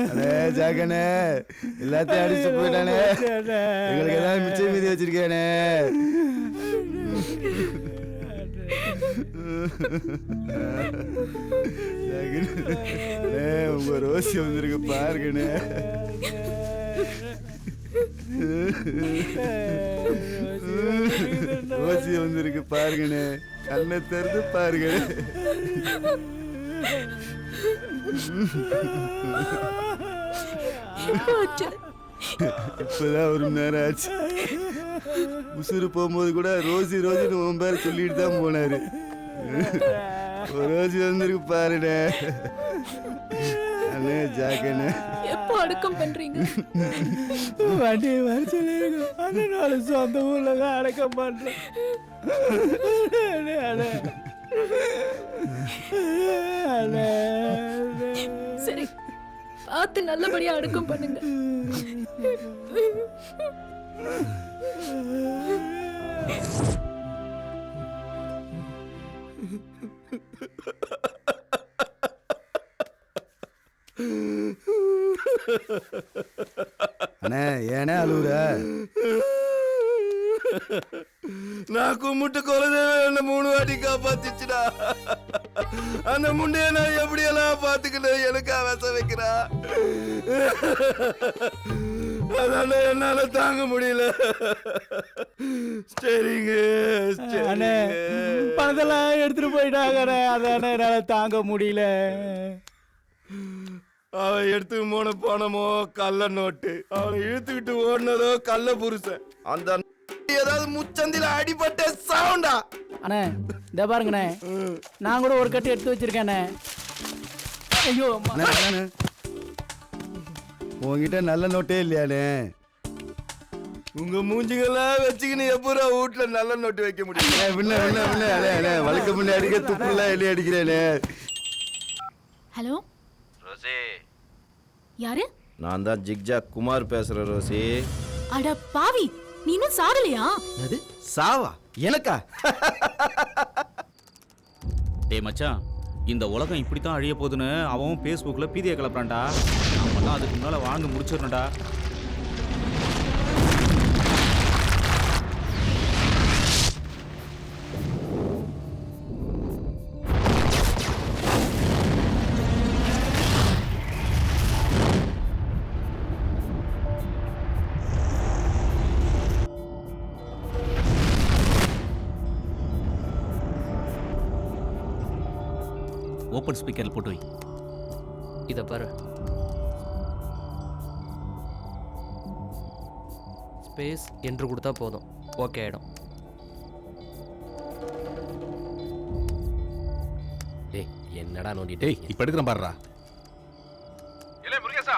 அண்ணே ஜாக்கண்ணே எல்லாத்தையும் அடிச்சு போயிட்டானே. எங்களுக்கு ஏதாவது மிச்சம் மீதி வச்சிருக்கானே. உங்க ரோசி வந்திருக்கு பாருங்கண்ணே. ரோசி வந்திருக்கு பாருங்கண்ணே. கண்ணை திறந்து பாருங்க. இப்பதான் 1 மணி நேரம் ஆச்சு. உசுறு போகும்போது கூட ரோசி ரோசின்னு உன் பேரை சொல்லிட்டு தான் போனாரு. ரோசி வந்திருக்கு பாருண்ணே. அண்ணே ஜாக்கண்ணே எப்போ அடக்கம் பண்றீங்க? வண்டி வர சொல்லிருக்கோம். அந்த நாள் சொந்த ஊர்ல தான் அடக்கம் பண்றேன். சரி, பார்த்து நல்லபடியா அடக்கம் பண்ணுங்க. அண்ணே ஏனே அழுவுற? நான் கும்பிட்டு குலதெய்வம் என்ன 3 வாட்டி காப்பாத்திச்சுடா. அந்த முண்டைய நான் எப்படியெல்லாம் பார்த்துக்கிட்டேன் எனக்கா விச வைக்கிறா. அதான என்னால தாங்க முடியல. சரிங்க அண்ணே, பணத்தெல்லாம் எடுத்துட்டு போயிட்டாங்கண்ணே. அதானே என்னால தாங்க முடியல. அவன் எடுத்து போன பணமோ கள்ள நோட்டு, அவனை இழுத்துக்கிட்டு ஓடினதோ கள்ள புருஷன். அந்த ஏதாவது முச்சந்தில அடிபட்ட சவுண்டா. அண்ணே இந்த பாருங்கண்ணே, நான் கூட ஒரு கட்டு எடுத்து வச்சிருக்கேண்ணே. ஐயோ உங்ககிட்ட நல்ல நோட்டே இல்லையானே? உங்க மூஞ்சிங்கெல்லாம் வச்சுக்கின்னு எப்போ வீட்டுல நல்ல நோட்டு வைக்க முடியும்? வழுக்க முன்னே அடிக்க துப்புலாம் எழுதி அடிக்கிறேனே. ஹலோ ரோசி, யாரு? நான் தான் ஜிக்ஜாக் குமார் பேசுறேன் ரோசி. அட பாவி, நீ இன்னும் சாகலையா? அது சாவா? எனக்கா? டேய் மச்சான், இந்த உலகம் இப்படித்தான் அழிய போகுதுன்னு அவன் ஃபேஸ்புக்கில் பீதியை கிளப்புறான்டா. நம்மளாம் அதுக்கு முன்னால் வாழ்ந்து முடிச்சிடணும்டா. ஓப்பன் ஸ்பீக்கரில் போட்டு வை. இதை பாரு, ஸ்பேஸ் என்று கொடுத்தா போதும், ஓகே ஆயிடும். டேய் என்னடா நோண்டி? டேய் இப்ப எடுக்கிறேன் பாருடா. இல்ல முருகேசா,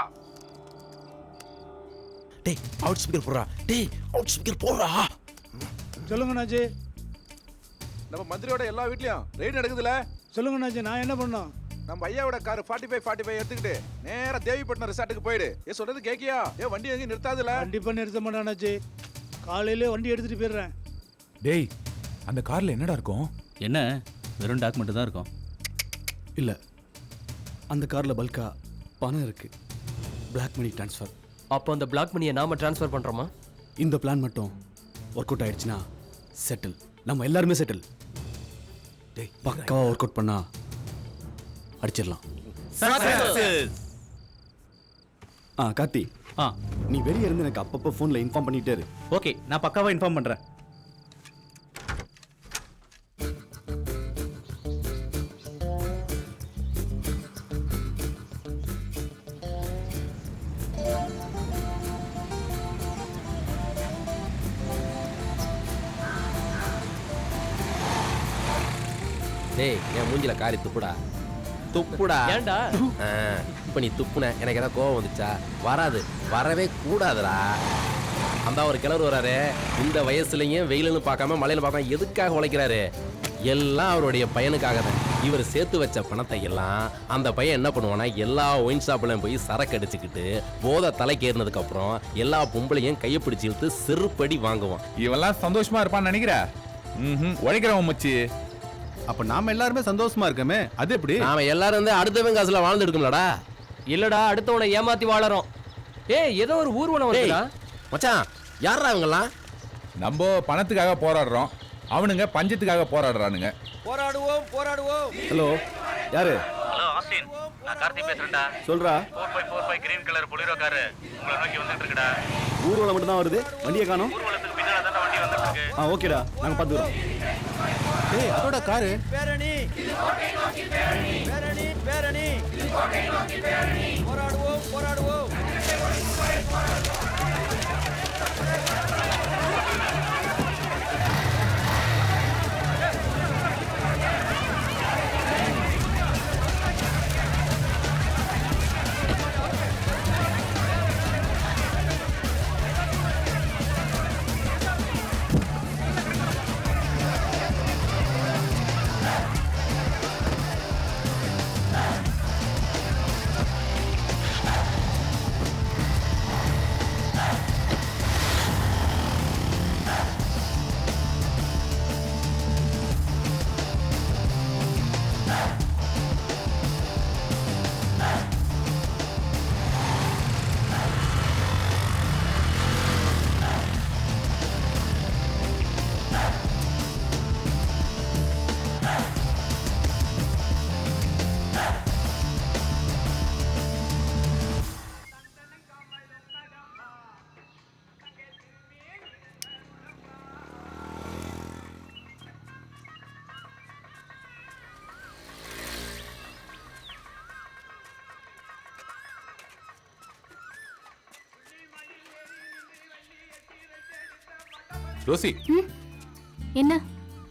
டேய் அவுட் ஸ்பீக்கர் போடுறா. டேய் அவுட் ஸ்பீக்கர் போடுறா. சொல்லுங்க நாஜி. நம்ம மந்திரியோட எல்லா வீட்லயும் ரெய்டு நடக்குதுல. சொல்லுங்க நாஜி, நான் என்ன பண்ணோம்? நம்ம ஐயாவோட கார் 45 எடுத்துக்கிட்டு நேரா தேவிப்பட்டினம் ரிசார்ட்டுக்கு போயிடு. சொல்றது கேக்கியா? வண்டி எங்கேயும் நிறுத்தாதுல. கண்டிப்பா நிறுத்த மாட்டானாச்சு. காலையில வண்டி எடுத்துட்டு போயிடுறேன். டேய் அந்த கார்ல என்னடா இருக்கும்? என்ன வெறும் டாக்குமெண்ட் தான் இருக்கும். இல்ல, அந்த கார்ல பல்கா பணம் இருக்கு. Black money transfer. அப்போ அந்த பிளாக் மணியை நாம ட்ரான்ஸ்ஃபர் பண்றோமா? இந்த பிளான் மட்டும் ஒர்க் அவுட் ஆயிடுச்சுன்னா செட்டில். நம்ம எல்லாருமே செட்டில். பக்காவா ஒர்க் அவுட் பண்ணா அடிச்சிடலாம். கார்த்தி, நீ வெளியே இருந்து எனக்கு அப்பப்போ ஃபோன்ல இன்ஃபார்ம் பண்ணிட்டே இரு. ஓகே, நான் பக்காவா இன்ஃபார்ம் பண்றேன். டேய் என் மூஞ்சில காரி துப்புடா. துப்புடா. ஏன்டா? இப்போ நீ துப்புன எனக்கு ஏதாவது கோவம் வந்துச்சா? வராது, வரவே கூடாதுடா. அந்த ஒரு கிணறு வராரு, இந்த வயசுலயும் வெயிலுன்னு பார்க்காம மழையில பார்க்காம எதுக்காக உழைக்கிறாரு? எல்லாம் அவருடைய பையனுக்காக தான். இவர் சேர்த்து வச்ச பணத்தை எல்லாம் அந்த பையன் என்ன பண்ணுவானா, எல்லா ஒயின் ஷாப்லையும் போய் சரக்கு அடிச்சுக்கிட்டு போதை தலைக்கு ஏறினதுக்கு அப்புறம் எல்லா பொம்பளையும் கையை பிடிச்சி இழுத்து செருப்படி வாங்குவான். இவெல்லாம் சந்தோஷமா இருப்பான்னு நினைக்கிற? உழைக்கிறவன் மச்சி. அப்ப நாம எல்லாருமே சந்தோஷமா இருக்கமே, அது எப்படி? நாம எல்லாரும் வந்து அடுத்தவன் காசுல வாழ்ந்து எடுக்கணும்லடா. இல்லடா, அடுத்தவனை ஏமாத்தி வாழறோம். ஏய், ஏதோ ஒரு ஊர்வலம் வருதுடா. மச்சான், யாரா இவங்கலாம்? நம்ம பணத்துக்காக போராடுறோம், அவனுங்க பஞ்சத்துக்காக போராடுறானுங்க. போராடுவோம் போராடுவோம். ஹலோ, யாரு? ஹலோ ஆஸ்டின், நான் கார்த்தி பேசுறேன்டா. சொல்றா. 4545 கிரீன் கலர் பொலிரோ கார் உங்களை நோக்கி வந்துட்டு இருக்குடா. ஊர்வலம் மட்டும் தான் வருது, வண்டியை காணோம். ஊர்வலத்துக்கு பின்னால தான் வண்டி வந்துட்டு இருக்கு. ஓகேடா, நாங்க பாத்துக்கிறோம். ஏய், அதோட காரு. பேரணி பேரணி பேரணி போராடுவோம் போராடுவோம். ரோசி என்ன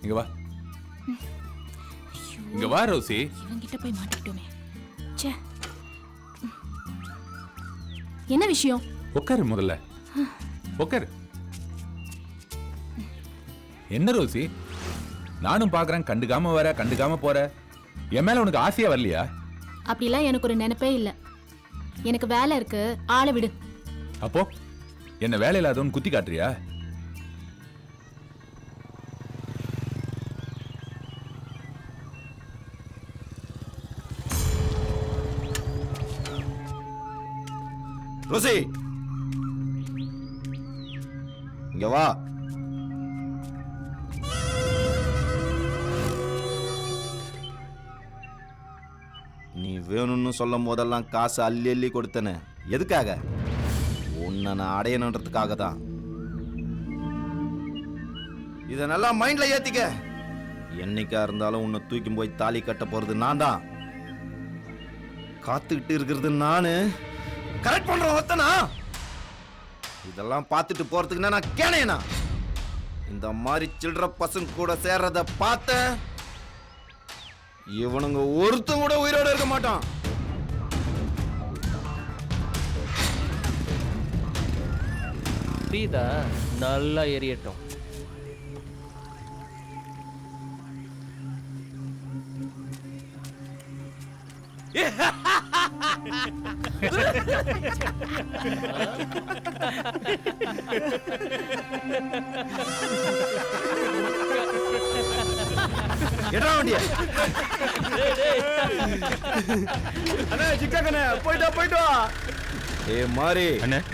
இங்க வா. இங்க வா ரோசி. இவங்கிட்ட போய் மாட்டிக்கிட்டோமே. ச்சே. என்ன விஷயம்? உட்காரு முதல்ல. உட்காரு. என்ன ரோசி, நானும் பாக்குறேன் கண்டுக்காம வர கண்டுக்காம போற. என் மேல உனக்கு ஆசையா வரலையா? அப்படிலாம் எனக்கு ஒரு நினைப்பே இல்ல. எனக்கு வேலை இருக்கு, ஆளை விடு. அப்போ என்ன வேலை இல்லாதவன் குத்தி காட்டுறியா? ரோசி இங்க வா. நீ வேணும்னு சொல்லும் போதெல்லாம் காசு அள்ளி அள்ளி கொடுத்தன. எதுக்காக? உன்னை நான் அடையணுன்றதுக்காக தான். இத நல்லா மைண்ட்ல ஏத்திக்க. என்னைக்கா இருந்தாலும் உன்னை தூக்கி போய் தாலி கட்ட போறது நான் தான். காத்துக்கிட்டு இருக்கிறது நானு. கரெக்ட் பண்ற ஒத்தனா? இதெல்லாம் பார்த்துட்டு போறதுக்கு நான் கேனேனா? இந்த மாதிரி சில்ற பசங்க கூட சேர்றத பார்த்த இவனுங்க ஒருத்தன் கூட உயிரோட இருக்க மாட்டான். புரியுதா? நல்லா எரியட்டும்.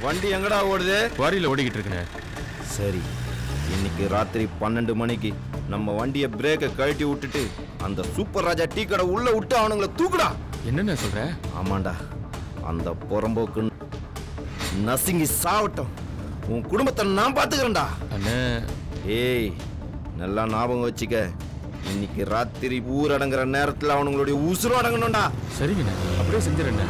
வண்டி எங்கடா ஓடுது? குவாரியில ஓடிக்கிட்டு இருக்குண்ணே. சரி, இன்னைக்கு ராத்திரி 12 மணிக்கு நம்ம வண்டியை பிரேக்கை கழட்டி விட்டுட்டு அந்த சூப்பர் ராஜா டீ கடை உள்ள விட்டு அவனுங்களை தூக்குடா. என்னென்ன சொல்ற? ஆமாண்டா, அந்த புறம்போக்கு நசுங்கி சாவட்டும். உன் குடும்பத்தை நான் பாத்துக்கிறேன்டா. அண்ணே, ஏய் நல்லா ஞாபகம் வச்சுக்க, இன்னைக்கு ராத்திரி ஊர் அடங்குற நேரத்துல அவனுங்களுடைய உசுறு அடங்கணும்டா. சரிங்கண்ணே, அப்படியே செஞ்சிடண்ணே.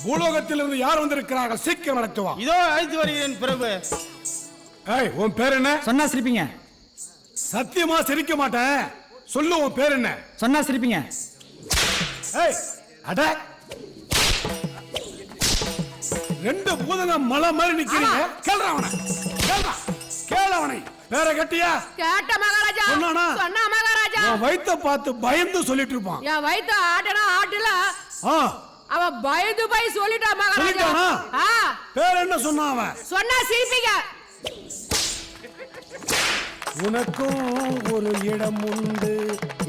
பூலோகத்திலிருந்து யார் வந்திருக்கிறார்கள்? சீக்கிரம் அழைத்து வா. இதோ அழைத்து வருகிறேன் பிரபு. ஏய், உன் பேர் என்ன? சொன்னா சிரிப்பீங்க. சத்தியமா சிரிக்க மாட்டேன். சொல்லு, உன் பேர் என்ன? சொன்னா சிரிப்பீங்க. ஏய், அட ரெண்டு பூதங்க மலை மாதிரி நிக்கிறீங்க. கேளுடா அவனை. கேளு அவனை. பேரை கட்டியா? கேட்ட மகாராஜா. சொன்னானா? சொன்னா மகாராஜா. உன் வயித்தை பார்த்து பயந்து சொல்லிட்டு இருப்பான். என் வயித்த ஆட்டனா ஆட்டல. அவன் பயந்து போய் சொல்லிட்டான் மகாராஜா. சொல்லிட்டானா? பேர் என்ன சொன்னான் அவன்? சொன்னா சிரிப்பீங்க. உனக்கும் ஒரு இடம் உண்டு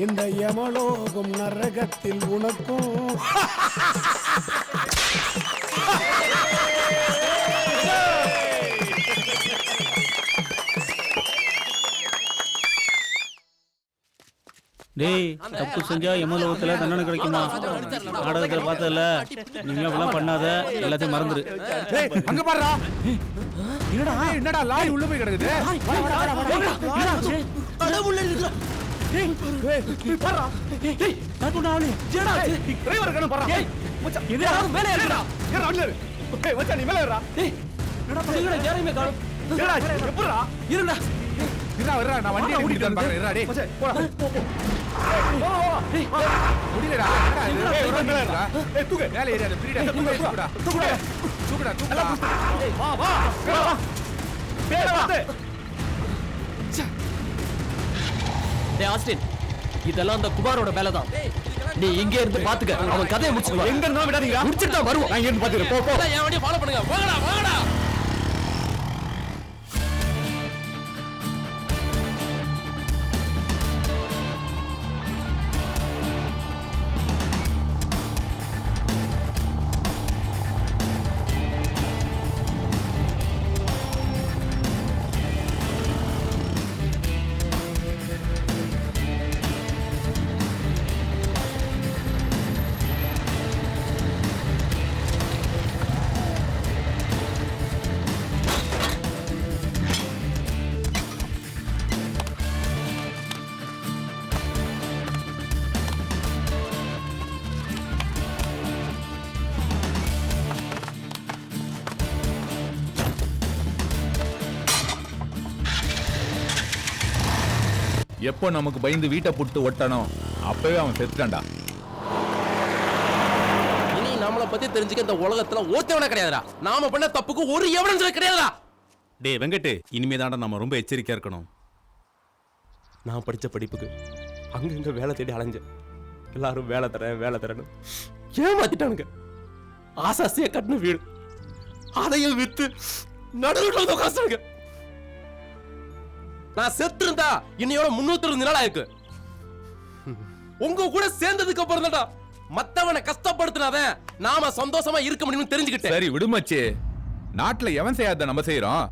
இந்த யமலோகம் நரகத்தில். உனக்கும் டேய், தப்பு செஞ்சா யமலோகத்துல தண்டனை கிடைக்குமா? நாடகத்துல பார்த்ததுல நீங்க அப்படிலாம் பண்ணாத, எல்லாத்தையும் மறந்துரு. அங்க பாருடா. என்னடா லாரி உள்ள போய் கிடக்குது? நான் வண்டி ஓட்டிட்டு பாக்குறேன். ஆஸ்டின், இதெல்லாம் அந்த குமாரோட வேலை தான். நீ இங்க இருந்து பாத்துக்க, அவன் கதையை முடிச்சு எங்க இருந்தா விடாதீங்க. முடிச்சிட்டு தான் வருவோம். நான் இங்க இருந்து பாத்துக்கிறேன். என் வண்டியை ஃபாலோ பண்ணுங்க. வாங்கடா வாங்கடா. எப்போ நமக்கு பயந்து வீட்டை புட்டு ஒட்டணும் அப்பவே அவன் செத்துட்டான்டா. இனி நம்மளை பத்தி தெரிஞ்சுக்க இந்த உலகத்துல ஒருத்தவன கிடையாதுடா. நாம பண்ண தப்புக்கு ஒரு எவிடன்ஸ் கிடையாதுடா. டேய் வெங்கட், இனிமேதான்டா நம்ம ரொம்ப எச்சரிக்கையா இருக்கணும். நான் படித்த படிப்புக்கு அங்கங்க வேலை தேடி அலைஞ்சேன். எல்லாரும் வேலை தரேன்னு ஏமாத்திட்டானுங்க. ஆசாசியா கட்டின வீடு அதையும் வித்து நடுவில் உட்காந்துங்க. நான் செத்து இருந்தா இன்னையோட 320 நாள் ஆயிருக்கு. உங்க கூட சேர்ந்ததுக்கு அப்புறம் தான்டா மத்தவனை கஷ்டப்படுத்தினாதான் நாம சந்தோஷமா இருக்க முடியும்னு தெரிஞ்சுக்கிட்டேன். சரி விடுமச்சு, நாட்டுல எவன் செய்யாத நம்ம செய்யறோம்.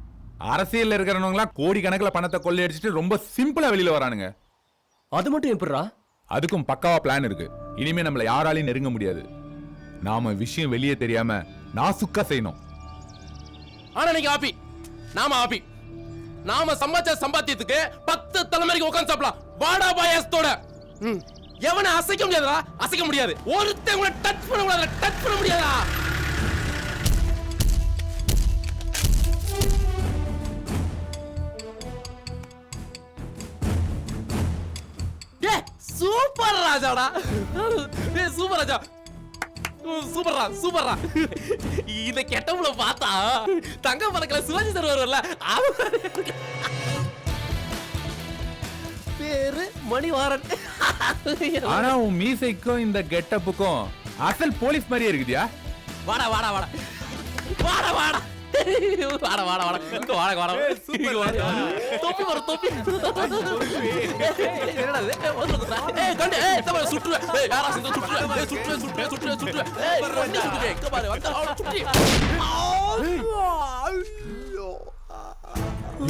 அரசியல்ல இருக்கிறவங்க கோடி கணக்குல பணத்தை கொள்ளையடிச்சிட்டு ரொம்ப சிம்பிளா வெளியில வரானுங்க. அது மட்டும் எப்படிடா? அதுக்கும் பக்காவா பிளான் இருக்கு. இனிமே நம்மள யாராலையும் நெருங்க முடியாது. நாம விஷயம் வெளியே தெரியாம நாசுக்கா செய்யணும். ஆனா நீங்க ஆப்பி, நாம ஆப்பி. நாம சம்பாதிச்ச சம்பாத்தியத்துக்கு 10 தலைமுறைக்கு உட்கார்ந்து சாப்பிடலாம். வாடா பாயாசத்தோட. எவனை அசைக்க முடியாதா? அசைக்க முடியாது. ஒருத்தன் கூட டச் பண்ண முடியாதா? டச் பண்ண முடியாதா? சூப்பர் ராஜாடா. சூப்பர் ராஜா, சூப்பர்ரா சூப்பர்ரா. இந்த கெட்டவுல பார்த்தா தங்க பறக்கல சிவாஜி சார் வருவல்ல, பேரு மணிவாரன். ஆனா உன் மீசைக்கும் இந்த கெட்டப்புக்கும் அசல் போலீஸ் மாதிரியே இருக்குதியா? வாடா வாடா வாடா வாடா வாடா வாடா வாடா வாடா இங்க வாடா வாடா. சூப்பர் வாடா. தொப்பி வர தொப்பி. என்னடா இது? வந்துடா. கண்டே தவற சுற்றுவே. யாரா செஞ்சு சுற்றுவே. சுற்றுவே. வண்டி சுற்றுவே. இங்க பாரு வந்து அவள சுற்றி.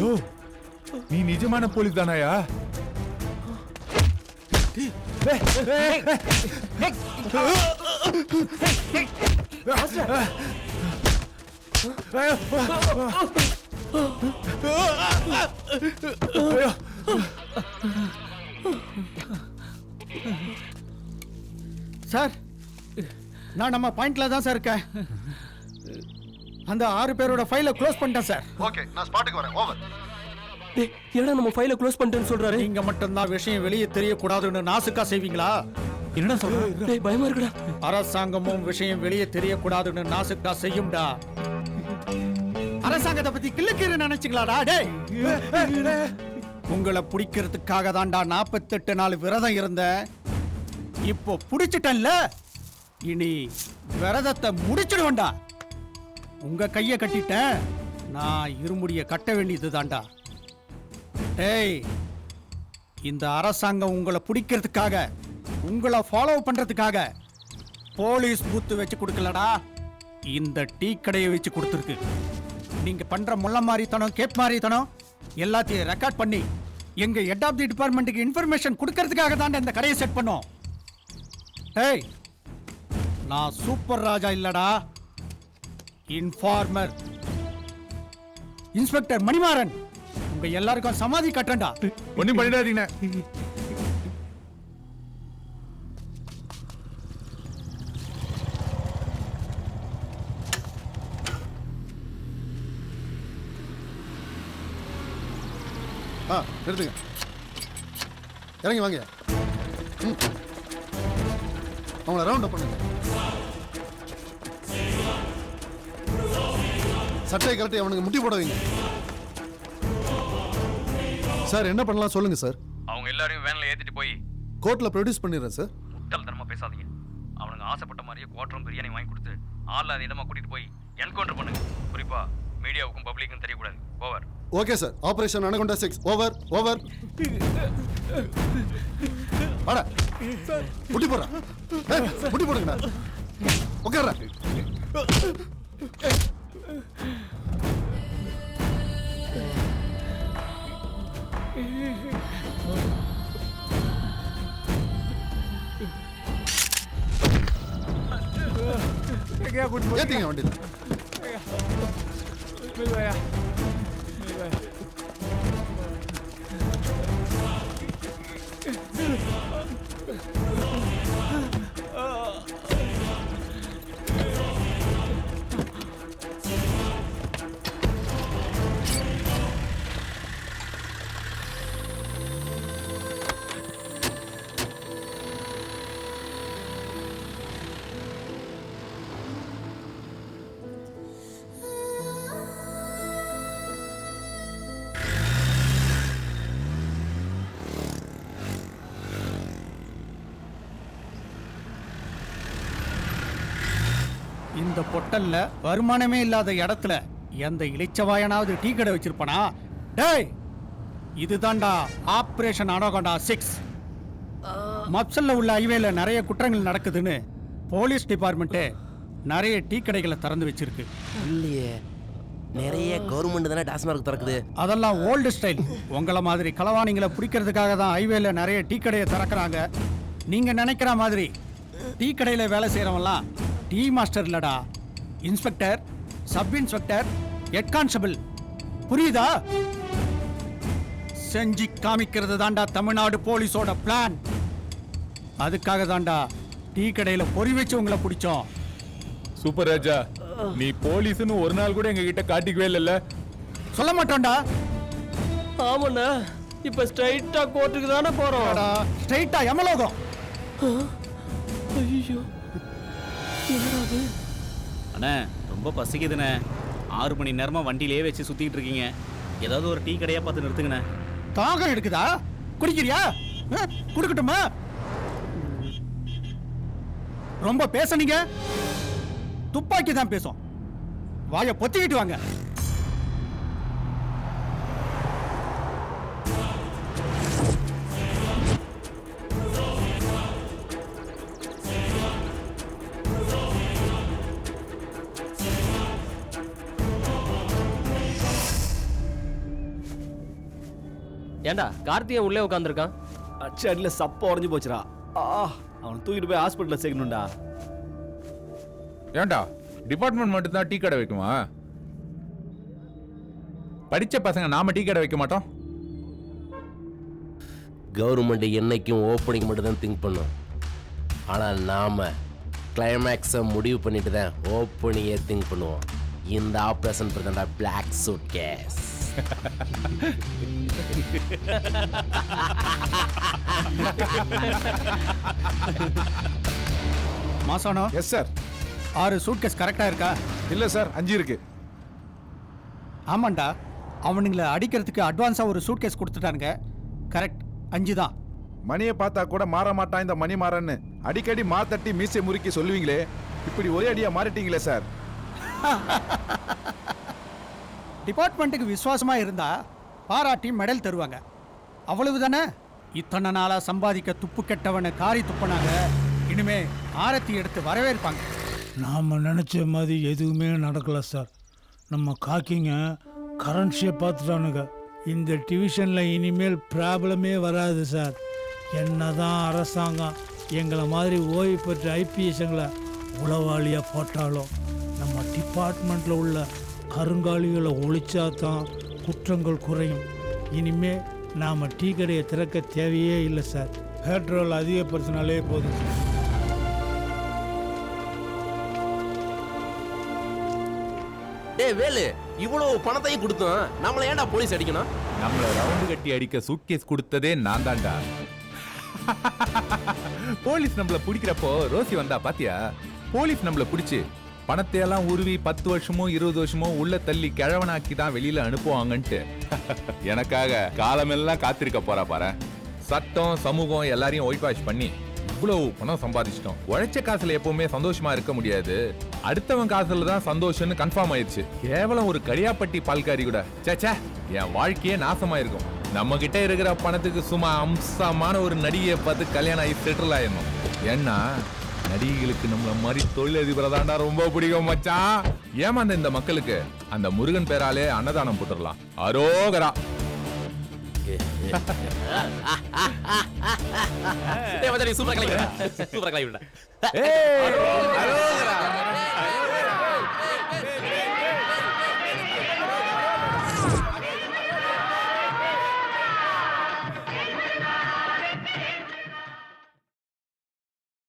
யோ, நீ நிஜமான போலீஸ் தானாயா? சார், நான் நம்ம பாயிண்ட்ல தான் சார் இருக்கேன். அந்த 6 பேரோட ஃபைலை க்ளோஸ் பண்ணிட்டேன் சார். ஓகே, நான் ஸ்பாட்டுக்கு வரேன். ஓவர். ஏன்னா நம்ம ஃபைலை க்ளோஸ் பண்ணிட்டேன்னு சொல்றாரு. நீங்க மட்டும்தான் விஷயம் வெளியே தெரியக்கூடாதுன்னு நாசுக்கா செய்வீங்களா? என்னடா சொல்ற? பயமா இருக்குடா. அரசாங்கமும் விஷயம் வெளியே தெரியக்கூடாதுன்னு நாசுக்கா செய்யும்டா. அரசாங்கத்தை பத்தி கிள்ளுக்கீரை நினைச்சுக்கலாடா. டேய், உங்களை பிடிக்கிறதுக்காக தான்டா 48 நாள் விரதம் இருந்தேன். இப்போ பிடிச்சிட்டேன்ல, இனி விரதத்தை முடிச்சிடுவேன்டா. உங்க கைய கட்டிட்டேன், நான் இருமுடிய கட்ட வேண்டியது தான்டா. டேய், இந்த அரசாங்கம் உங்களை பிடிக்கிறதுக்காக, உங்களை ஃபாலோ பண்றதுக்காக போலீஸ் பூத்து வச்சு கொடுக்கலடா, இந்த டீ கடையை வச்சு கொடுத்துருக்கு. நீங்க பண்ற முள்ள மாதிரித்தனம், கேப் மாதிரித்தனம் எல்லாத்தையும் ரெக்கார்ட் பண்ணி எங்க ஹெட் ஆஃப் தி டிபார்ட்மெண்ட்டுக்கு இன்ஃபர்மேஷன் கொடுக்கறதுக்காக தான் இந்த கடையை செட் பண்ணோம். டேய், நான் சூப்பர் ராஜா இல்லடா, இன்ஃபார்மர் இன்ஸ்பெக்டர் மணிமாறன். உங்க எல்லாருக்கும் சமாதி கட்டண்டா. ஒண்ணும் பண்ணிடாதீங்க. எடுத்துங்க, இறங்கி வாங்க. அவங்கள ரவுண்ட் அப் பண்ணுங்க. சட்டையை கலட்டி அவனுக்கு முட்டி போட வைங்க. சார், என்ன பண்ணலாம் சொல்லுங்க சார். அவங்க எல்லாரையும் வேன்ல ஏத்திட்டு போய் கோர்ட்ல ப்ரொடியூஸ் பண்ணிடுறேன் சார். முட்டல் தரமா பேசாதீங்க. அவனுங்க ஆசைப்பட்ட மாதிரியே குவார்டரும் பிரியாணி வாங்கி கொடுத்து ஆள் அது இடமா கூட்டிட்டு போய் என்கவுண்டர் பண்ணுங்க. குறிப்பா மீடியாவுக்கும் பப்ளிக்கும் தெரியக்கூடாது. Over. Okay sir. Operation anaconda 6. Over. Over. வாடா, முட்டி போடுறா. முட்டி போடுங்கண்ணா. உட்கார்றா. ஏத்திங்க வண்டியில். இந்த பொட்டல்ல வருமானமே இல்லாத இடத்துல எந்த இளிச்சவாயனாவது டீ கடை வச்சிருப்பானா? டேய், இதுதான்டா ஆபரேஷன் அனகோண்டா 6. மப்சல்ல உள்ள ஹைவேல நிறைய குற்றங்கள் நடக்குதுன்னு போலீஸ் டிபார்ட்மெண்ட் நிறைய டீ கடைகளை திறந்து வச்சிருக்கு. இல்லையே, நிறைய கவர்மெண்ட் தானே டாஸ்மார்க் திறக்குது. அதெல்லாம் ஓல்டு ஸ்டைல். உங்களை மாதிரி களவாணிங்களை பிடிக்கிறதுக்காக தான் ஹைவேல நிறைய டீ கடையை திறக்கிறாங்க. நீங்க நினைக்கிற மாதிரி டீ கடையில வேலை செய்யறவங்கலாம் டீ மாஸ்டர் இல்லடா, inspector, sub inspector, head constable. புரியுதா? செஞ்சு காமிக்கிறது தாண்டா தமிழ்நாடு போலீஸோட பிளான். அதுக்காக தாண்டா டீ கடையில பொறி வச்சு உங்களை பிடிச்சோம். சூப்பர் ராஜா, நீ போலீஸ்னு ஒரு நாள் கூட எங்க கிட்ட காட்டிக்கவே இல்லைல்ல. சொல்ல மாட்டோம்டா. ஆமாண்ணா, இப்ப ஸ்ட்ரைட்டா கோர்ட்டுக்கு தானே போறோம். ஸ்ட்ரைட்டா யமலோகம். ஐயோ, அண்ணே ரொம்ப பசிக்குதுண்ணே. 6 மணி நேரமா வண்டியிலே வச்சு சுத்திட்டு இருக்கீங்க. ஏதாவது ஒரு டீ கடையா பார்த்து நிறுத்துங்கண்ணே. தாகம் எடுக்குதா? குடிக்கிறியா? குடுக்கட்டுமா? ரொம்ப பேசுனீங்க, துப்பாக்கி தான் பேசும். வாயை பொத்திக்கிட்டு வாங்க. ஏண்டா கார்த்திகை உள்ளே உட்காந்துருக்கான்? அடியில சப்ப உடஞ்சு போச்சுடா. அவன் தூக்கிட்டு போய் ஹாஸ்பிட்டல்ல சேர்க்கணும்டா. ஏண்டா டிபார்ட்மெண்ட் மட்டும் தான் டீ கடை வைக்குமா? படிச்ச பசங்க நாம டீ கடை வைக்க மாட்டோம். கவர்மெண்ட் என்னைக்கும் ஓப்பனிங் மட்டும் தான் திங்க் பண்ணும். ஆனால் நாம கிளைமேக்ஸை முடிவு பண்ணிட்டு தான் ஓப்பனிங்கே திங்க் பண்ணுவோம். இந்த ஆப்ரேஷன் பிரதண்டா பிளாக் சூட் கேஸ். மாசானோ? Yes sir. 6 சூட்கேஸ் கரெக்டா இருக்கா? இல்ல சார், 5 இருக்கு. ஆமாண்டா, அவனுங்களை அடிக்கிறதுக்கு அட்வான்ஸா ஒரு சூட்கேஸ் கொடுத்துட்டானுங்க. கரெக்ட், 5 தான். மணியை பார்த்தா கூட மாற மாட்டான் இந்த மணி மாறன்னு அடிக்கடி மாத்தட்டி மீசை முறுக்கி சொல்லுவீங்களே, இப்படி ஒரே அடியா மாறிட்டீங்களே சார். டிபார்ட்மெண்ட்டுக்கு விசுவாசமா இருந்தா பாராட்டி மெடல் தருவாங்க, அவ்வளவுதானே. இத்தனை நாளா சம்பாதிக்க துப்பு கெட்டவனை காரி துப்புனாங்க, இனிமே ஆரத்தி எடுத்து வரவேற்பாங்க. நாம நினைச்ச மாதிரி எதுவுமே நடக்கல சார். நம்ம காக்கிங்க கரன்சியை பார்த்துட்டானுங்க. இந்த டிவிஷன்ல இனிமேல் ப்ராப்ளமே வராது சார். என்னதான் அரசாங்கம் எங்களை மாதிரி ஓய்வு பெற்ற ஐபிஎஸ்ங்களை உளவாளியா போட்டாலும் நம்ம டிபார்ட்மெண்ட்ல உள்ள கருங்காலிகளை ஒழிச்சாதான் குற்றங்கள் குறையும். இனிமே நாம டீ கடையை திறக்க தேவையே இல்லை சார். பெட்ரோல் அதிகப்படுத்தினாலே போதும். டேய் வேலு, இவ்வளவு பணத்தையும் கொடுத்தோம், நம்மள ஏன்டா போலீஸ் அடிக்கணும்? நம்மள ரவுண்டு கட்டி அடிக்க சூட்கேஸ் கொடுத்ததே நான் தான்டா. போலீஸ் நம்மள பிடிக்கிறப்போ ரோசி வந்தா பாத்தியா? போலீஸ் நம்மள பிடிச்சு பணத்தையெல்லாம் உருவி 10 வருஷமோ 20 வருஷமோ உள்ள தள்ளி கிழவனாக்கி தான் வெளியில அனுப்புவாங்கன்ட்டு எனக்காக காலமெல்லாம் காத்திருக்க போறா பாரு. சட்டம் சமூகம் எல்லாரையும் ஒயிட் வாஷ் பண்ணி இவ்வளவு பணம் சம்பாதிச்சிட்டோம். உழைச்ச காசுல எப்பவுமே சந்தோஷமா இருக்க முடியாது, அடுத்தவன் காசுல தான் சந்தோஷம்னு கன்ஃபார்ம் ஆயிடுச்சு. கேவலம் ஒரு கரியாப்பட்டி பால்காரி கூட சேச்சே என் வாழ்க்கையே நாசமா இருக்கும். நம்ம கிட்ட இருக்கிற பணத்துக்கு சும்மா அம்சமான ஒரு நடிகையை பார்த்து கல்யாணம் ஆகி செட்டில் ஆயிடணும். ஏன்னா நடிகைகளுக்கு நம்மள மாதிரி தொழிலதிபரை தாண்டா ரொம்ப பிடிக்கும் மச்சான். ஏமாந்த இந்த மக்களுக்கு அந்த முருகன் பேராலே அன்னதானம் போட்டுடலாம். அரோகரா. சூப்பரா கலை.